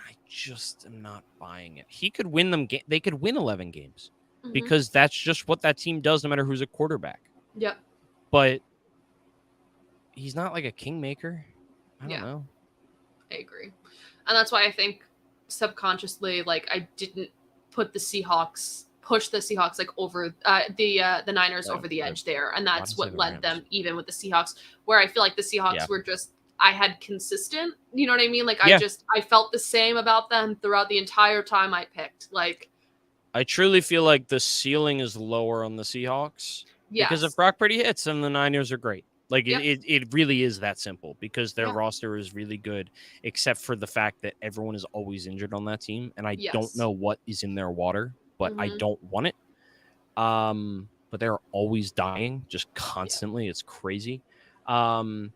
I just am not buying it. He could win them. They could win 11 games Mm-hmm. because that's just what that team does, no matter who's a quarterback. Yep. But he's not like a kingmaker. I don't Yeah. know. I agree. And that's why I think subconsciously, like, I didn't push the Seahawks like over the Niners over the edge there, and that's what led them even with the Seahawks, where I feel like the Seahawks were just, I had consistent, you know what I mean? Like I felt the same about them throughout the entire time I picked. Like, I truly feel like the ceiling is lower on the Seahawks because if Brock Purdy hits them, the Niners are great. Like it really is that simple because their roster is really good, except for the fact that everyone is always injured on that team, and I don't know what is in their water, but I don't want it. But they're always dying, just constantly. It's crazy. The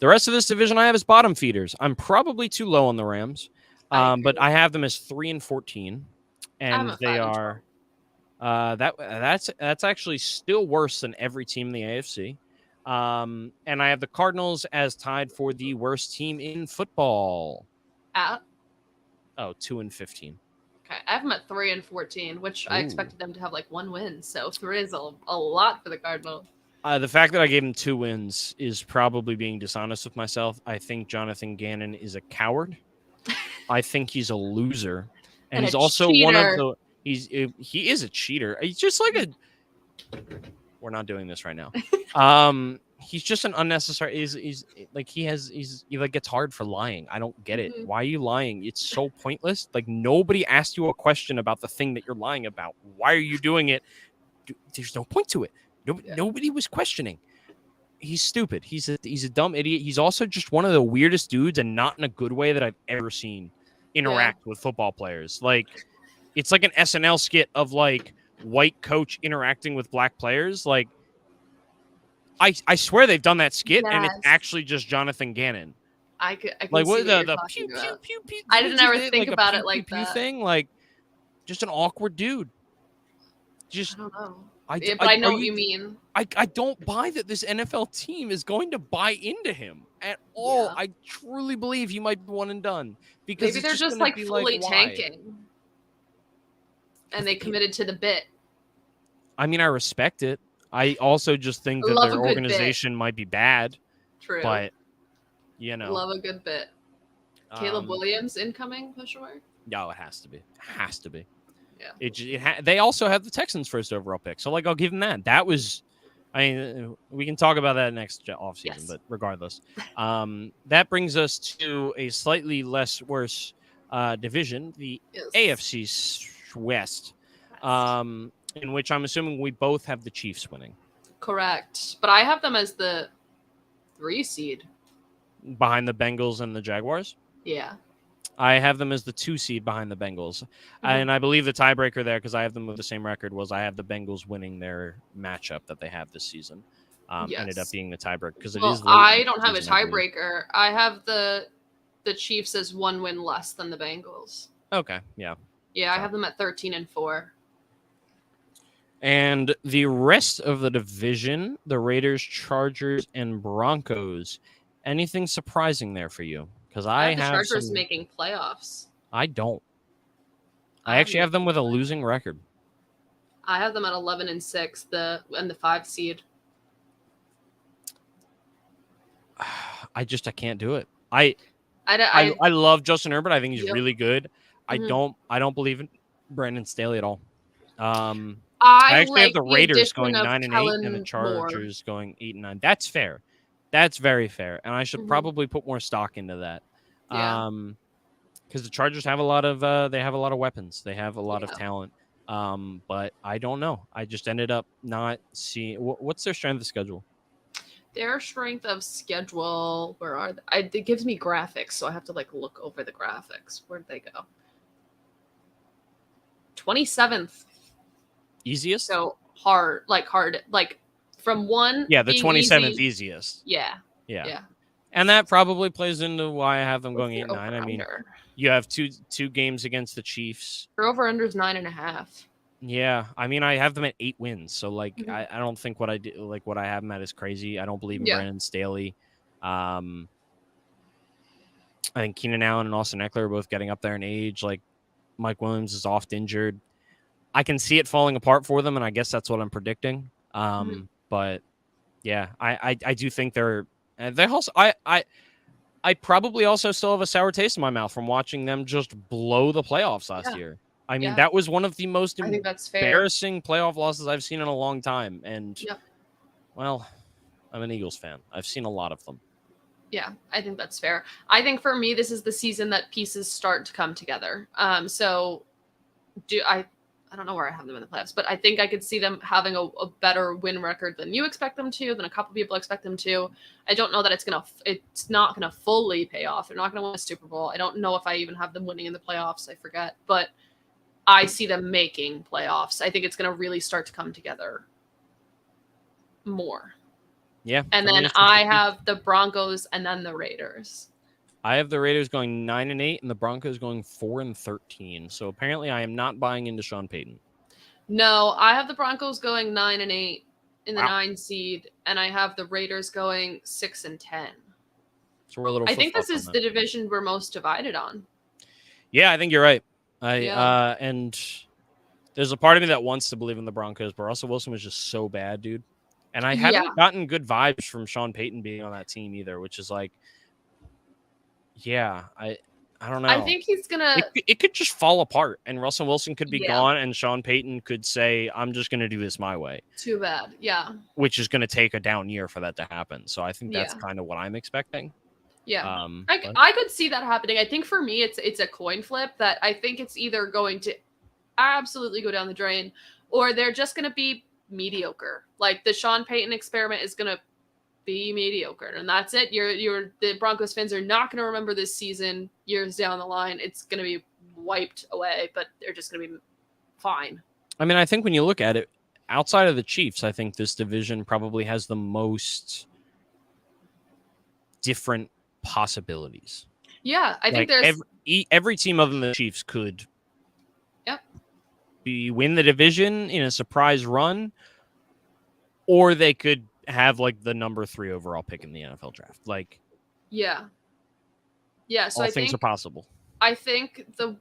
rest of this division I have is bottom feeders. I'm probably too low on the Rams, but I have them as 3-14, and they are. That's actually still worse than every team in the AFC. And I have the Cardinals as tied for the worst team in football. 2-15. Okay, I have them at 3-14, which I expected them to have like 1 win. So 3 is a lot for the Cardinals. The fact that I gave him 2 wins is probably being dishonest with myself. I think Jonathan Gannon is a coward. I think he's a loser, and he's also cheater. One of the. He is a cheater. He's just like a. We're not doing this right now. He's just an unnecessary. He's like he like gets hard for lying. I don't get it. Why are you lying? It's so pointless. Like nobody asked you a question about the thing that you're lying about. Why are you doing it? There's no point to it. Nobody was questioning. He's stupid. He's a dumb idiot. He's also just one of the weirdest dudes, and not in a good way that I've ever seen interact with football players. Like it's like an SNL skit of like white coach interacting with black players. Like I swear they've done that skit, and it's actually just Jonathan Gannon. I can like what the pew pew pew pew. I didn't ever think about it like that thing. Like just an awkward dude. Just I don't know. But I know what you mean. I don't buy that this NFL team is going to buy into him at all. I truly believe he might be one and done because maybe they're just like fully tanking, and they committed to the bit. I mean, I respect it. I also just think that their organization might be bad. True, but you know, love a good bit. Caleb Williams incoming? For sure. No, it has to be. Has to be. Yeah. They also have the Texans' first overall pick, so like I'll give them that. That was, I mean, we can talk about that next offseason, but regardless, that brings us to a slightly less worse division, the AFC West, in which I'm assuming we both have the Chiefs winning. Correct, but I have them as the 3 seed behind the Bengals and the Jaguars. Yeah. I have them as the 2 seed behind the Bengals. And I believe the tiebreaker there, because I have them with the same record, was I have the Bengals winning their matchup that they have this season. Ended up being the tiebreaker because it is. I don't have a tiebreaker. I have the Chiefs as 1 win less than the Bengals. Okay, yeah. Yeah, I have them at 13-4. And the rest of the division, the Raiders, Chargers, and Broncos. Anything surprising there for you? Because I have the Chargers making playoffs. I don't. I actually have them with a losing record. I have them at 11-6, the 5 seed. I can't do it. I love Justin Herbert. I think he's really good. I don't believe in Brandon Staley at all. I actually have the Raiders going 9-8 and the Chargers going 8-9. That's fair. That's very fair, and I should probably put more stock into that. Because the Chargers have a lot of weapons. They have a lot of talent. But I don't know. I just ended up not seeing what's their strength of schedule. Their strength of schedule. Where are they? It gives me graphics, so I have to like look over the graphics. Where'd they go? 27th. Easiest. So hard, like from 1. Yeah, the 27th easiest. Yeah. And that probably plays into why I have them going 8-9. I mean, you have two games against the Chiefs. Your over under is 9.5. Yeah, I mean, I have them at 8 wins, so like, Mhm. I don't think what I do, like what I have them at is crazy. I don't believe in Yeah. Brandon Staley. Um, I think Keenan Allen and Austin Eckler are both getting up there in age. Like Mike Williams is oft injured. I can see it falling apart for them, and I guess that's what I'm predicting. Mhm. But yeah, I do think they also I probably also still have a sour taste in my mouth from watching them just blow the playoffs last Yeah. year. I mean, Yeah. that was one of the most I think that's fair. embarrassing playoff losses I've seen in a long time. And, Yep. well, I'm an Eagles fan. I've seen a lot of them. Yeah, I think that's fair. I think for me, this is the season that pieces start to come together. So do I don't know where I have them in the playoffs, but I think I could see them having a better win record than you expect them to, than a couple people expect them to. I don't know that it's not gonna fully pay off. They're not gonna win a Super Bowl. I don't know if I even have them winning in the playoffs. I forget, but I see them making playoffs. I think it's gonna really start to come together more. Yeah. And for me, then it's just I the Chiefs. have the Broncos and then the Raiders. I have the Raiders going 9-8 and the Broncos going 4-13. So apparently I am not buying into Sean Payton. No, I have the Broncos going 9-8 in the Wow. 9 seed, and I have the Raiders going 6-10. So we're a little I think this flip-flop is on the that. division we're most divided on. Yeah, I think you're right. Yeah. And there's a part of me that wants to believe in the Broncos, but Russell Wilson was just so bad, dude. And I Yeah. haven't gotten good vibes from Sean Payton being on that team either, which is like, yeah, I don't know. I think he's gonna. It could just fall apart, and Russell Wilson could be Yeah. gone, and Sean Payton could say, "I'm just going to do this my way," Too bad. Yeah. which is going to take a down year for that to happen. So I think that's Yeah. kind of what I'm expecting. Yeah. But I could see that happening. I think for me, it's a coin flip that I think it's either going to absolutely go down the drain, or they're just going to be mediocre. Like the Sean Payton experiment is going to be mediocre, and that's it. The Broncos fans are not going to remember this season years down the line. It's going to be wiped away, but they're just going to be fine. I mean, I think when you look at it, outside of the Chiefs, I think this division probably has the most different possibilities. Yeah, I think Like there's every team other than the Chiefs could Yep. win the division in a surprise run, or they could have like the number 3 overall pick in the NFL draft. Like, yeah. So all I things think are possible. I think the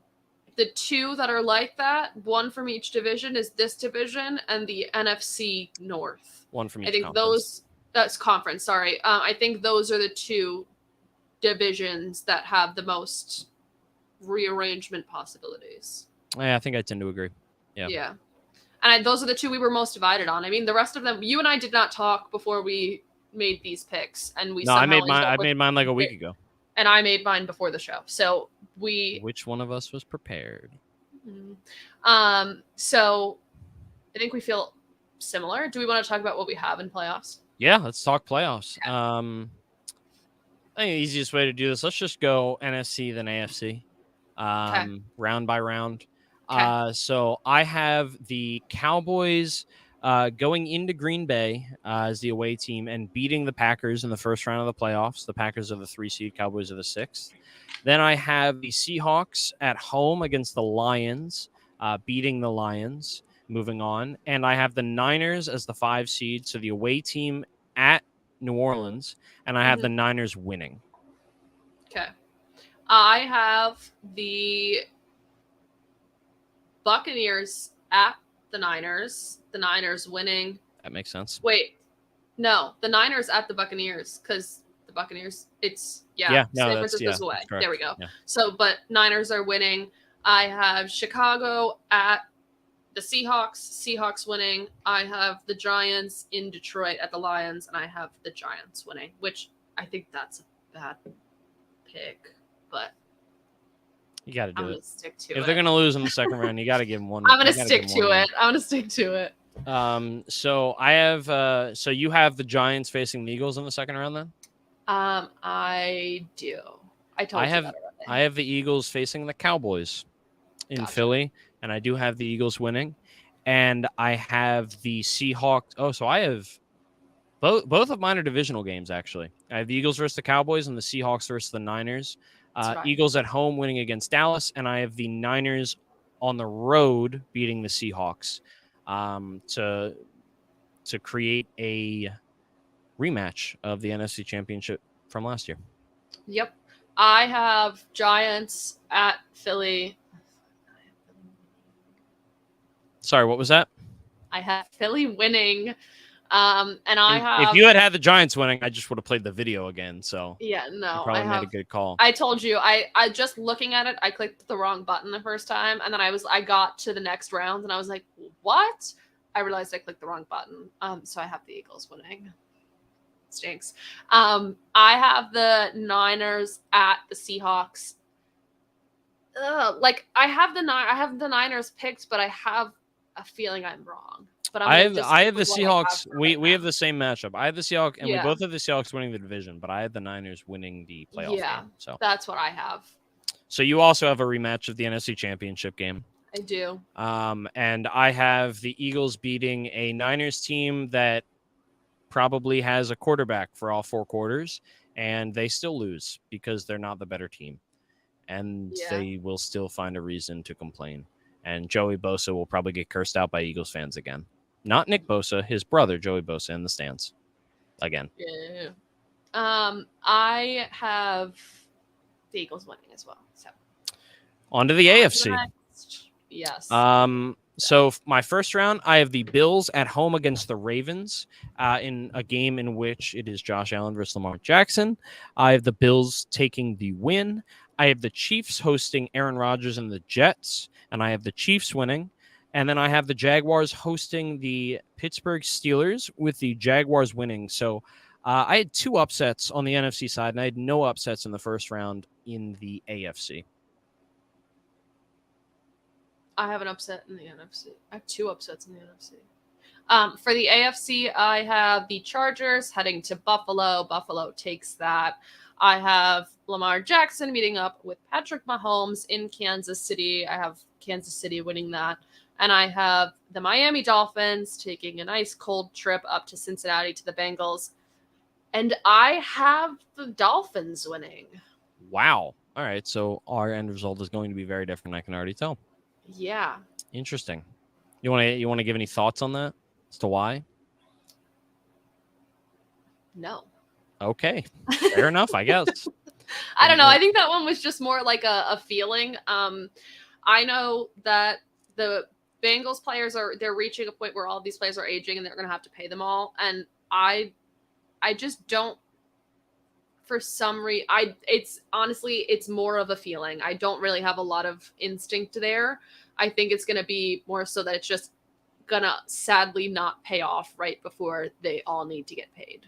two that are like that, one from each division, is this division and the NFC North. One from each I think conference. that's conference. Sorry, I think those are the two divisions that have the most rearrangement possibilities. Yeah, I think I tend to agree. Yeah. And those are the two we were most divided on. I mean, the rest of them, you and I did not talk before we made these picks, and we. No, I made somehow mine. I made mine like a week ago. And I made mine before the show. So Which one of us was prepared? So I think we feel similar. Do we want to talk about what we have in playoffs? Yeah, let's talk playoffs. Okay. I think the easiest way to do this, let's just go NFC then AFC. Round by round. Okay. So I have the Cowboys going into Green Bay as the away team and beating the Packers in the first round of the playoffs. The Packers are the 3 seed, Cowboys are the 6th. Then I have the Seahawks at home against the Lions, beating the Lions, moving on. And I have the Niners as the 5 seed, so the away team at New Orleans, and I have the Niners winning. Okay. I have the Buccaneers at the Niners winning. That makes sense. Wait, no, the Niners at the Buccaneers, because the Buccaneers, it's no, San Francisco's away. There we go. Yeah. So, but Niners are winning. I have Chicago at the Seahawks winning. I have the Giants in Detroit at the Lions, and I have the Giants winning, which I think that's a bad pick, but you got to do I'm it. gonna stick to it. If they're gonna lose in the second round, you got to give them one. I'm gonna stick to it. I'm gonna stick to it. So I have. So you have the Giants facing the Eagles in the second round, then? I do. I told you that already. I have the Eagles facing the Cowboys in Philly, and I do have the Eagles winning. And I have the Seahawks. Oh, so I have both of mine are divisional games, actually. I have the Eagles versus the Cowboys and the Seahawks versus the Niners. Eagles at home winning against Dallas, and I have the Niners on the road beating the Seahawks to create a rematch of the NFC Championship from last year. Yep. I have Giants at Philly. Sorry, what was that? I have Philly winning. And I have... If you had the Giants winning, I just would have played the video again. So Yeah, no. you probably made a good call. I told you, I just looking at it, I clicked the wrong button the first time, and then I got to the next round, and I was like, what? I realized I clicked the wrong button. So I have the Eagles winning. Stinks. I have the Niners at the Seahawks. I have the Niners picked, but I have a feeling I'm wrong. But I have the Seahawks. We have the same matchup. I have the Seahawks, and we both have the Seahawks winning the division, but I have the Niners winning the playoff game. So that's what I have. So you also have a rematch of the NFC Championship game. I do. And I have the Eagles beating a Niners team that probably has a quarterback for all 4 quarters, and they still lose because they're not the better team. And they will still find a reason to complain. And Joey Bosa will probably get cursed out by Eagles fans again. Not Nick Bosa, his brother, Joey Bosa, in the stands. Again. Yeah. I have the Eagles winning as well. So on to the AFC. Yes. So my first round, I have the Bills at home against the Ravens in a game in which it is Josh Allen versus Lamar Jackson. I have the Bills taking the win. I have the Chiefs hosting Aaron Rodgers and the Jets, and I have the Chiefs winning. And then I have the Jaguars hosting the Pittsburgh Steelers with the Jaguars winning. So I had 2 upsets on the NFC side, and I had no upsets in the first round in the AFC. I have an upset in the NFC. I have 2 upsets in the NFC. For the AFC, I have the Chargers heading to Buffalo. Buffalo takes that. I have Lamar Jackson meeting up with Patrick Mahomes in Kansas City. I have Kansas City winning that. And I have the Miami Dolphins taking a nice cold trip up to Cincinnati to the Bengals. And I have the Dolphins winning. Wow. All right. So our end result is going to be very different. I can already tell. Yeah. Interesting. You want to give any thoughts on that as to why? No. Okay. Fair enough, I guess. I don't know. I think that one was just more like a feeling. I know that the Bengals players they're reaching a point where all these players are aging and they're going to have to pay them all. And I just don't, for some reason, it's more of a feeling. I don't really have a lot of instinct there. I think it's going to be more so that it's just going to sadly not pay off right before they all need to get paid.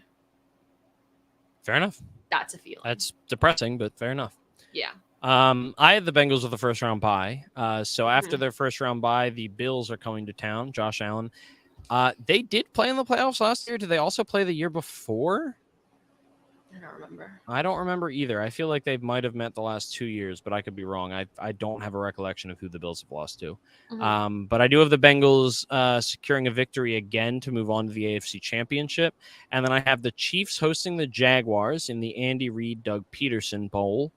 Fair enough. That's a feeling. That's depressing, but fair enough. Yeah. I had the Bengals with the first round bye. So after their first round bye, the Bills are coming to town. Josh Allen. They did play in the playoffs last year. Did they also play the year before? I don't remember. I don't remember either. I feel like they might have met the last 2 years, but I could be wrong. I don't have a recollection of who the Bills have lost to. But I do have the Bengals securing a victory again to move on to the AFC Championship. And then I have the Chiefs hosting the Jaguars in the Andy Reid, Doug Peterson Bowl.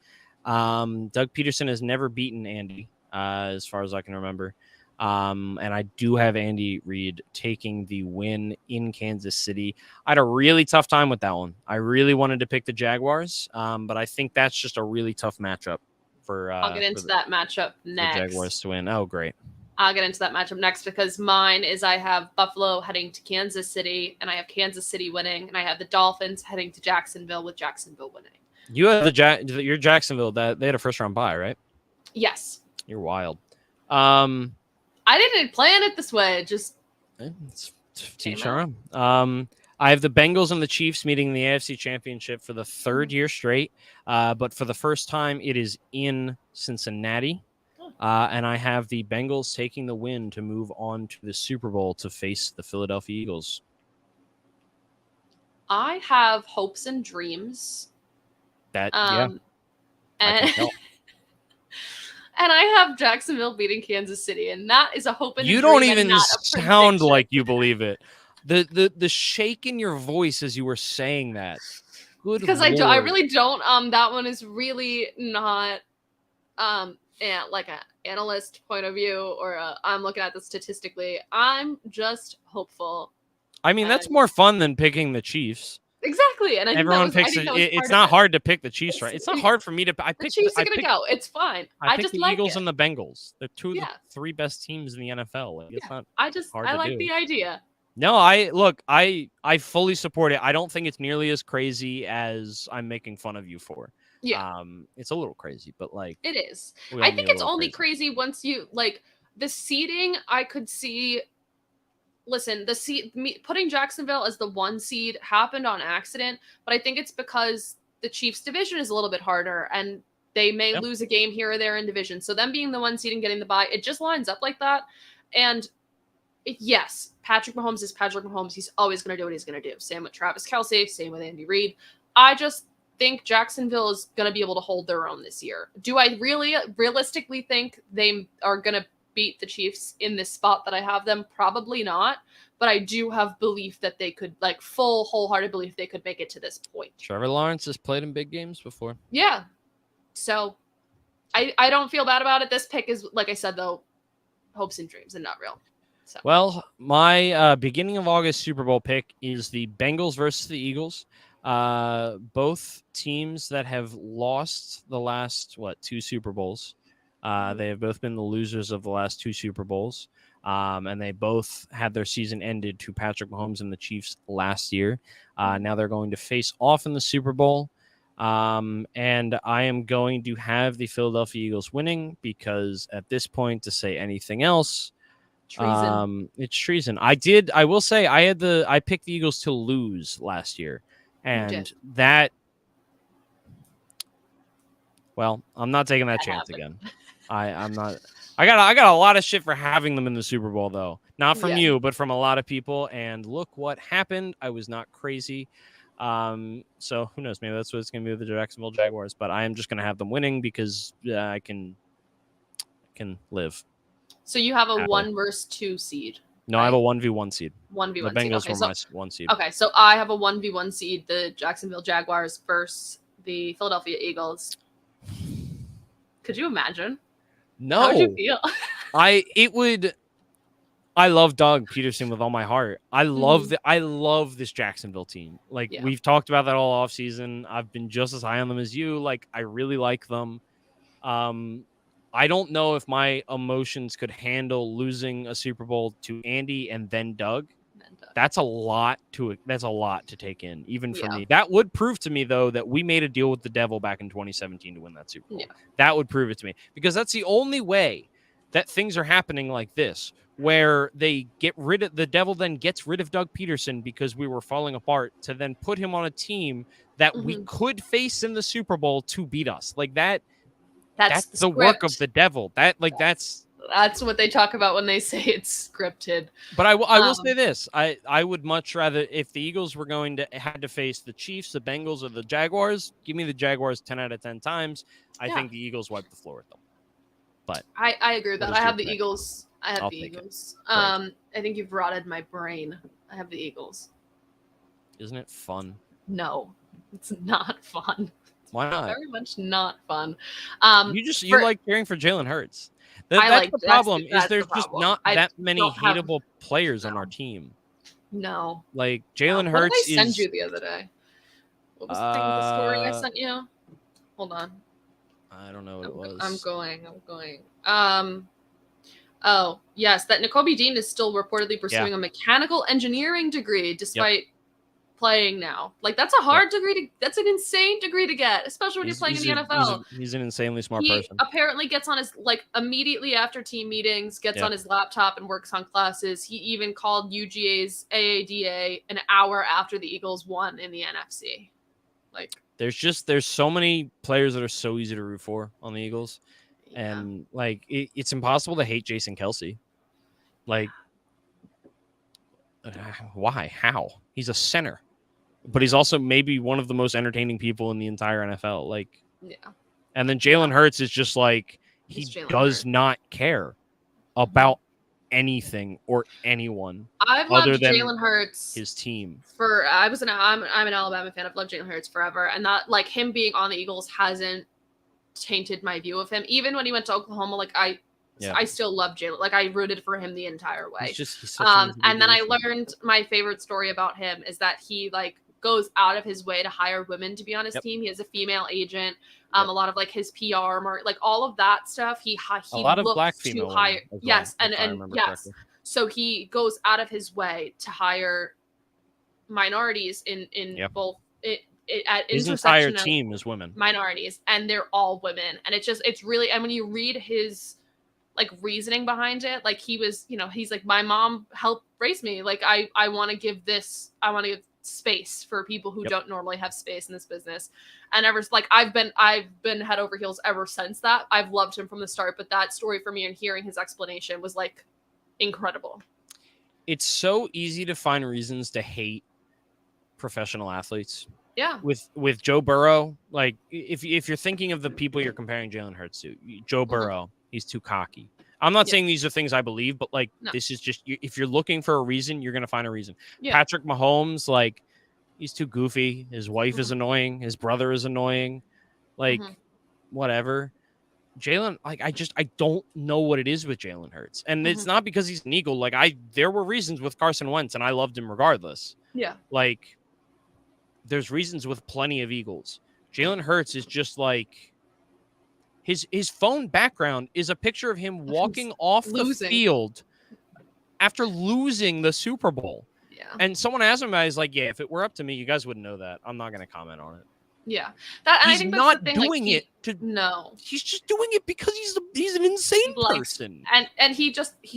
Doug Peterson has never beaten Andy, as far as I can remember. And I do have Andy Reid taking the win in Kansas City. I had a really tough time with that one. I really wanted to pick the Jaguars, but I think that's just a really tough matchup for. I'll get into that matchup next. The Jaguars to win. Oh, great. I'll get into that matchup next because mine is I have Buffalo heading to Kansas City, and I have Kansas City winning, and I have the Dolphins heading to Jacksonville with Jacksonville winning. You have your Jacksonville. That they had a first round bye, right? Yes. You're wild. I didn't plan it this way. Just teach our own. I have the Bengals and the Chiefs meeting in the AFC Championship for the 3rd year straight. But for the first time, it is in Cincinnati. And I have the Bengals taking the win to move on to the Super Bowl to face the Philadelphia Eagles. I have hopes and dreams. I can tell. And I have Jacksonville beating Kansas City, and that is a hope and a dream. You don't even not sound like you believe it. The shake in your voice as you were saying that. Good because Lord. I really don't. That one is really not. analyst point of view, or I'm looking at this statistically. I'm just hopeful. I mean, that's more fun than picking the Chiefs. Exactly, and I Everyone think picks that it. was It's part not of it. hard to pick the Chiefs, right? It's not hard for me to. The Chiefs are gonna go. It's fine. I just picked the like Eagles it. and the Bengals. They're two of the Yeah. 3 best teams in the NFL. Like, it's not I hard like to do. the idea. No, I fully support it. I don't think it's nearly as crazy as I'm making fun of you for. Yeah. It's a little crazy, but like It is. we all I need think a it's little only crazy once you like the seeding. I could see. Listen, putting Jacksonville as the 1 seed happened on accident, but I think it's because the Chiefs division is a little bit harder and they may lose a game here or there in division. So them being the 1 seed and getting the bye, it just lines up like that. And yes, Patrick Mahomes is Patrick Mahomes. He's always going to do what he's going to do. Same with Travis Kelce, same with Andy Reid. I just think Jacksonville is going to be able to hold their own this year. Do I realistically think they are going to beat the Chiefs in this spot that I have them? Probably not. But I do have belief that they could, like full, wholehearted belief they could make it to this point. Trevor Lawrence has played in big games before. Yeah. So I don't feel bad about it. This pick is, like I said, though, hopes and dreams and not real. So. Well, my beginning of August Super Bowl pick is the Bengals versus the Eagles. Both teams that have lost the last, 2 Super Bowls. They have both been the losers of the last 2 Super Bowls. And they both had their season ended to Patrick Mahomes and the Chiefs last year. Now they're going to face off in the Super Bowl. And I am going to have the Philadelphia Eagles winning because at this point, to say anything else, treason. It's treason. I will say I picked the Eagles to lose last year. And that, well, I'm not taking that chance again. I'm not. I got a lot of shit for having them in the Super Bowl, though. Not from you, but from a lot of people. And look what happened. I was not crazy. So who knows? Maybe that's what it's going to be with the Jacksonville Jaguars. But I am just going to have them winning because I can live. So you have a 1 versus 2 seed. No, right? I have a 1v1 seed. 1v1 seed. The Bengals were my 1 seed. Okay, so I have a 1v1 seed, the Jacksonville Jaguars versus the Philadelphia Eagles. Could you imagine? No. How would you feel? I love Doug Peterson with all my heart. I love this Jacksonville team. Like we've talked about that all offseason. I've been just as high on them as you. Like I really like them. I don't know if my emotions could handle losing a Super Bowl to Andy and then Doug. That's a lot to take in, even for me. That would prove to me, though, that we made a deal with the devil back in 2017 to win that Super Bowl. Yeah. That would prove it to me, because that's the only way that things are happening like this, where they get rid of the devil, then gets rid of Doug Peterson because we were falling apart, to then put him on a team that we could face in the Super Bowl to beat us. Like that. That's the work of the devil. That's what they talk about when they say it's scripted. But I will say this. I would much rather, if the Eagles were going to had to face the Chiefs, the Bengals, or the Jaguars, give me the Jaguars 10 out of 10 times. I think the Eagles wipe the floor with them. But I agree with that. I have the Eagles. I'll the Eagles. I think you've rotted my brain. I have the Eagles. Isn't it fun? No, it's not fun. Why not? Very much not fun. You like cheering for Jalen Hurts. That's the problem. There's just not that many hateable players on our team. No. Like Jalen Hurts. What did I send you the other day? What was the thing with the story I sent you? Hold on. I don't know what it was. I'm going. Oh, yes, that Nakobe Dean is still reportedly pursuing a mechanical engineering degree despite playing now. Like, that's a hard degree that's an insane degree to get, especially when you're playing in the NFL. He's an insanely smart person. He apparently gets on his, immediately after team meetings, gets on his laptop and works on classes. He even called UGA's AADA an hour after the Eagles won in the NFC. Like, there's so many players that are so easy to root for on the Eagles. Yeah. And it's impossible to hate Jason Kelce. Like, why? How? He's a center, but he's also maybe one of the most entertaining people in the entire NFL. Like, and then Jalen Hurts is just like, he does not care about anything or anyone. I've loved Jalen Hurts, his team. I'm an Alabama fan. I've loved Jalen Hurts forever, and that, him being on the Eagles hasn't tainted my view of him. Even when he went to Oklahoma, Yeah. I still love Jalen. Like, I rooted for him the entire way. He's such an And then I individual. learned my favorite story about him is that he like goes out of his way to hire women to be on his team. He has a female agent. A lot of like his PR, like all of that stuff. He a lot of looks black to female hire. women as well, Yes, if I and remember yes. correctly. So he goes out of his way to hire minorities in both at his entire intersection of team is women. minorities, and they're all women. And it's really, and when you read his like reasoning behind it, like he was, he's like, my mom helped raise me. Like I want to give space for people who don't normally have space in this business. And I've been head over heels ever since that. I've loved him from the start, but that story for me and hearing his explanation was like incredible. It's so easy to find reasons to hate professional athletes. Yeah. With Joe Burrow, like if you're thinking of the people you're comparing Jalen Hurts to, Joe Burrow, he's too cocky. I'm not saying these are things I believe, but like this is just, if you're looking for a reason, you're gonna find a reason. Patrick Mahomes, like he's too goofy. His wife is annoying. His brother is annoying. Like whatever. Jalen, like I don't know what it is with Jalen Hurts, and it's not because he's an Eagle. Like there were reasons with Carson Wentz, and I loved him regardless. Yeah. Like there's reasons with plenty of Eagles. Jalen Hurts is just like his phone background is a picture of him walking off the field after losing the Super Bowl. Yeah. And someone asked him about it, he's like, yeah, if it were up to me, you guys wouldn't know that. I'm not going to comment on it. Yeah. He's not doing it to no. He's just doing it because he's an insane person. And he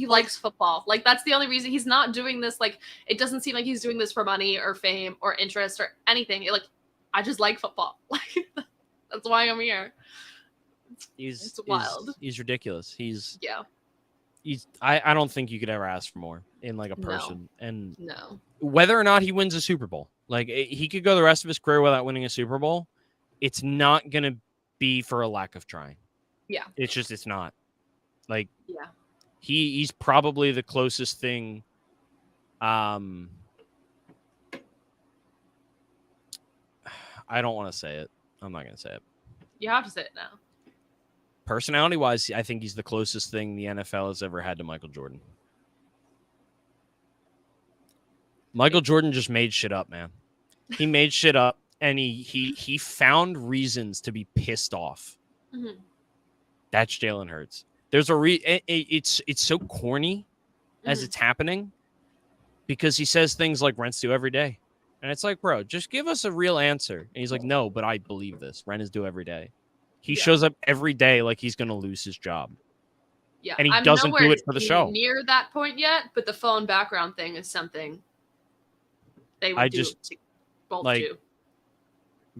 likes football. Like that's the only reason he's not doing this. Like it doesn't seem like he's doing this for money or fame or interest or anything. I just like football. Like that's why I'm here. It's wild. He's ridiculous. I don't think you could ever ask for more in like a person. No. And no. Whether or not he wins a Super Bowl, like he could go the rest of his career without winning a Super Bowl. It's not going to be for a lack of trying. Yeah. It's not. Like, he's probably the closest thing. I don't want to say it. I'm not going to say it. You have to say it now. Personality-wise, I think he's the closest thing the NFL has ever had to Michael Jordan. Michael Jordan just made shit up, man. He made shit up, and he found reasons to be pissed off. Mm-hmm. That's Jalen Hurts. There's it's so corny as it's happening because he says things like rent's due every day. And it's like, bro, just give us a real answer. And he's like, no, but I believe this. Rent is due every day. He shows up every day like he's going to lose his job. Yeah. And he doesn't do it for the show. Near that point yet, but the phone background thing is something they would both do.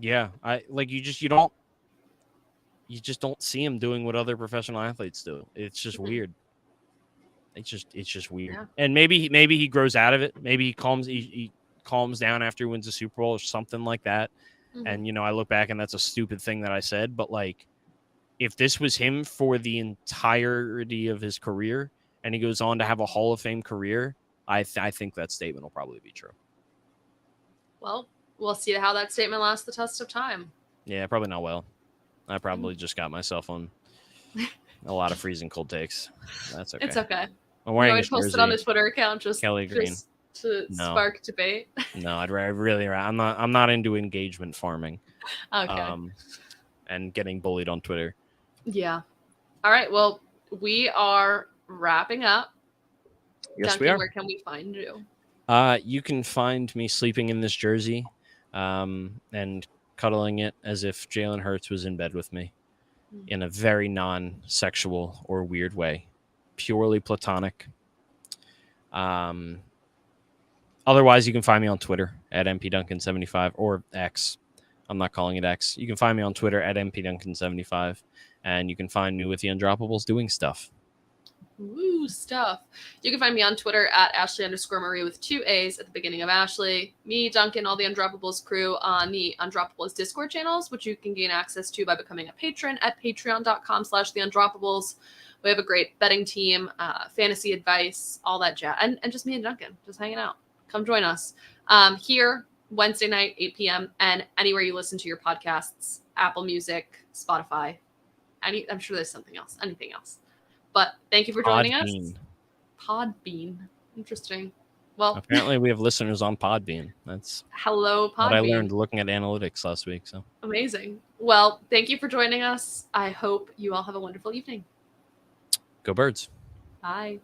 Yeah. You just don't see him doing what other professional athletes do. It's just weird. It's just weird. Yeah. And maybe he grows out of it. Maybe he calms down after he wins a Super Bowl or something like that. And, I look back and that's a stupid thing that I said. But, like, if this was him for the entirety of his career and he goes on to have a Hall of Fame career, I think that statement will probably be true. Well, we'll see how that statement lasts the test of time. Yeah, probably not well. I probably just got myself on a lot of freezing cold takes. That's okay. It's okay. I'm wearing a jersey. Post it on the Twitter account Kelly Green. To spark debate. No, I'm not into engagement farming. Okay. And getting bullied on Twitter. Yeah. All right. Well, we are wrapping up. Yes, Duncan, we are. Where can we find you? You can find me sleeping in this jersey, and cuddling it as if Jalen Hurts was in bed with me, in a very non-sexual or weird way, purely platonic. Otherwise, you can find me on Twitter at mpduncan75 or X. I'm not calling it X. You can find me on Twitter at mpduncan75, and you can find me with the Undroppables doing stuff. Woo, stuff. You can find me on Twitter at Ashley_Marie with 2 A's at the beginning of Ashley. Me, Duncan, all the Undroppables crew on the Undroppables Discord channels, which you can gain access to by becoming a patron at patreon.com/theundroppables. We have a great betting team, fantasy advice, all that jazz. And just me and Duncan, just hanging out. Come join us. Here, Wednesday night, 8 p.m., and anywhere you listen to your podcasts, Apple Music, Spotify. I'm sure there's something else, anything else. But thank you for joining us. Podbean. Podbean. Interesting. Well, Apparently we have listeners on Podbean. That's hello, Podbean. what I learned looking at analytics last week. So amazing. Well, thank you for joining us. I hope you all have a wonderful evening. go Birds. Bye.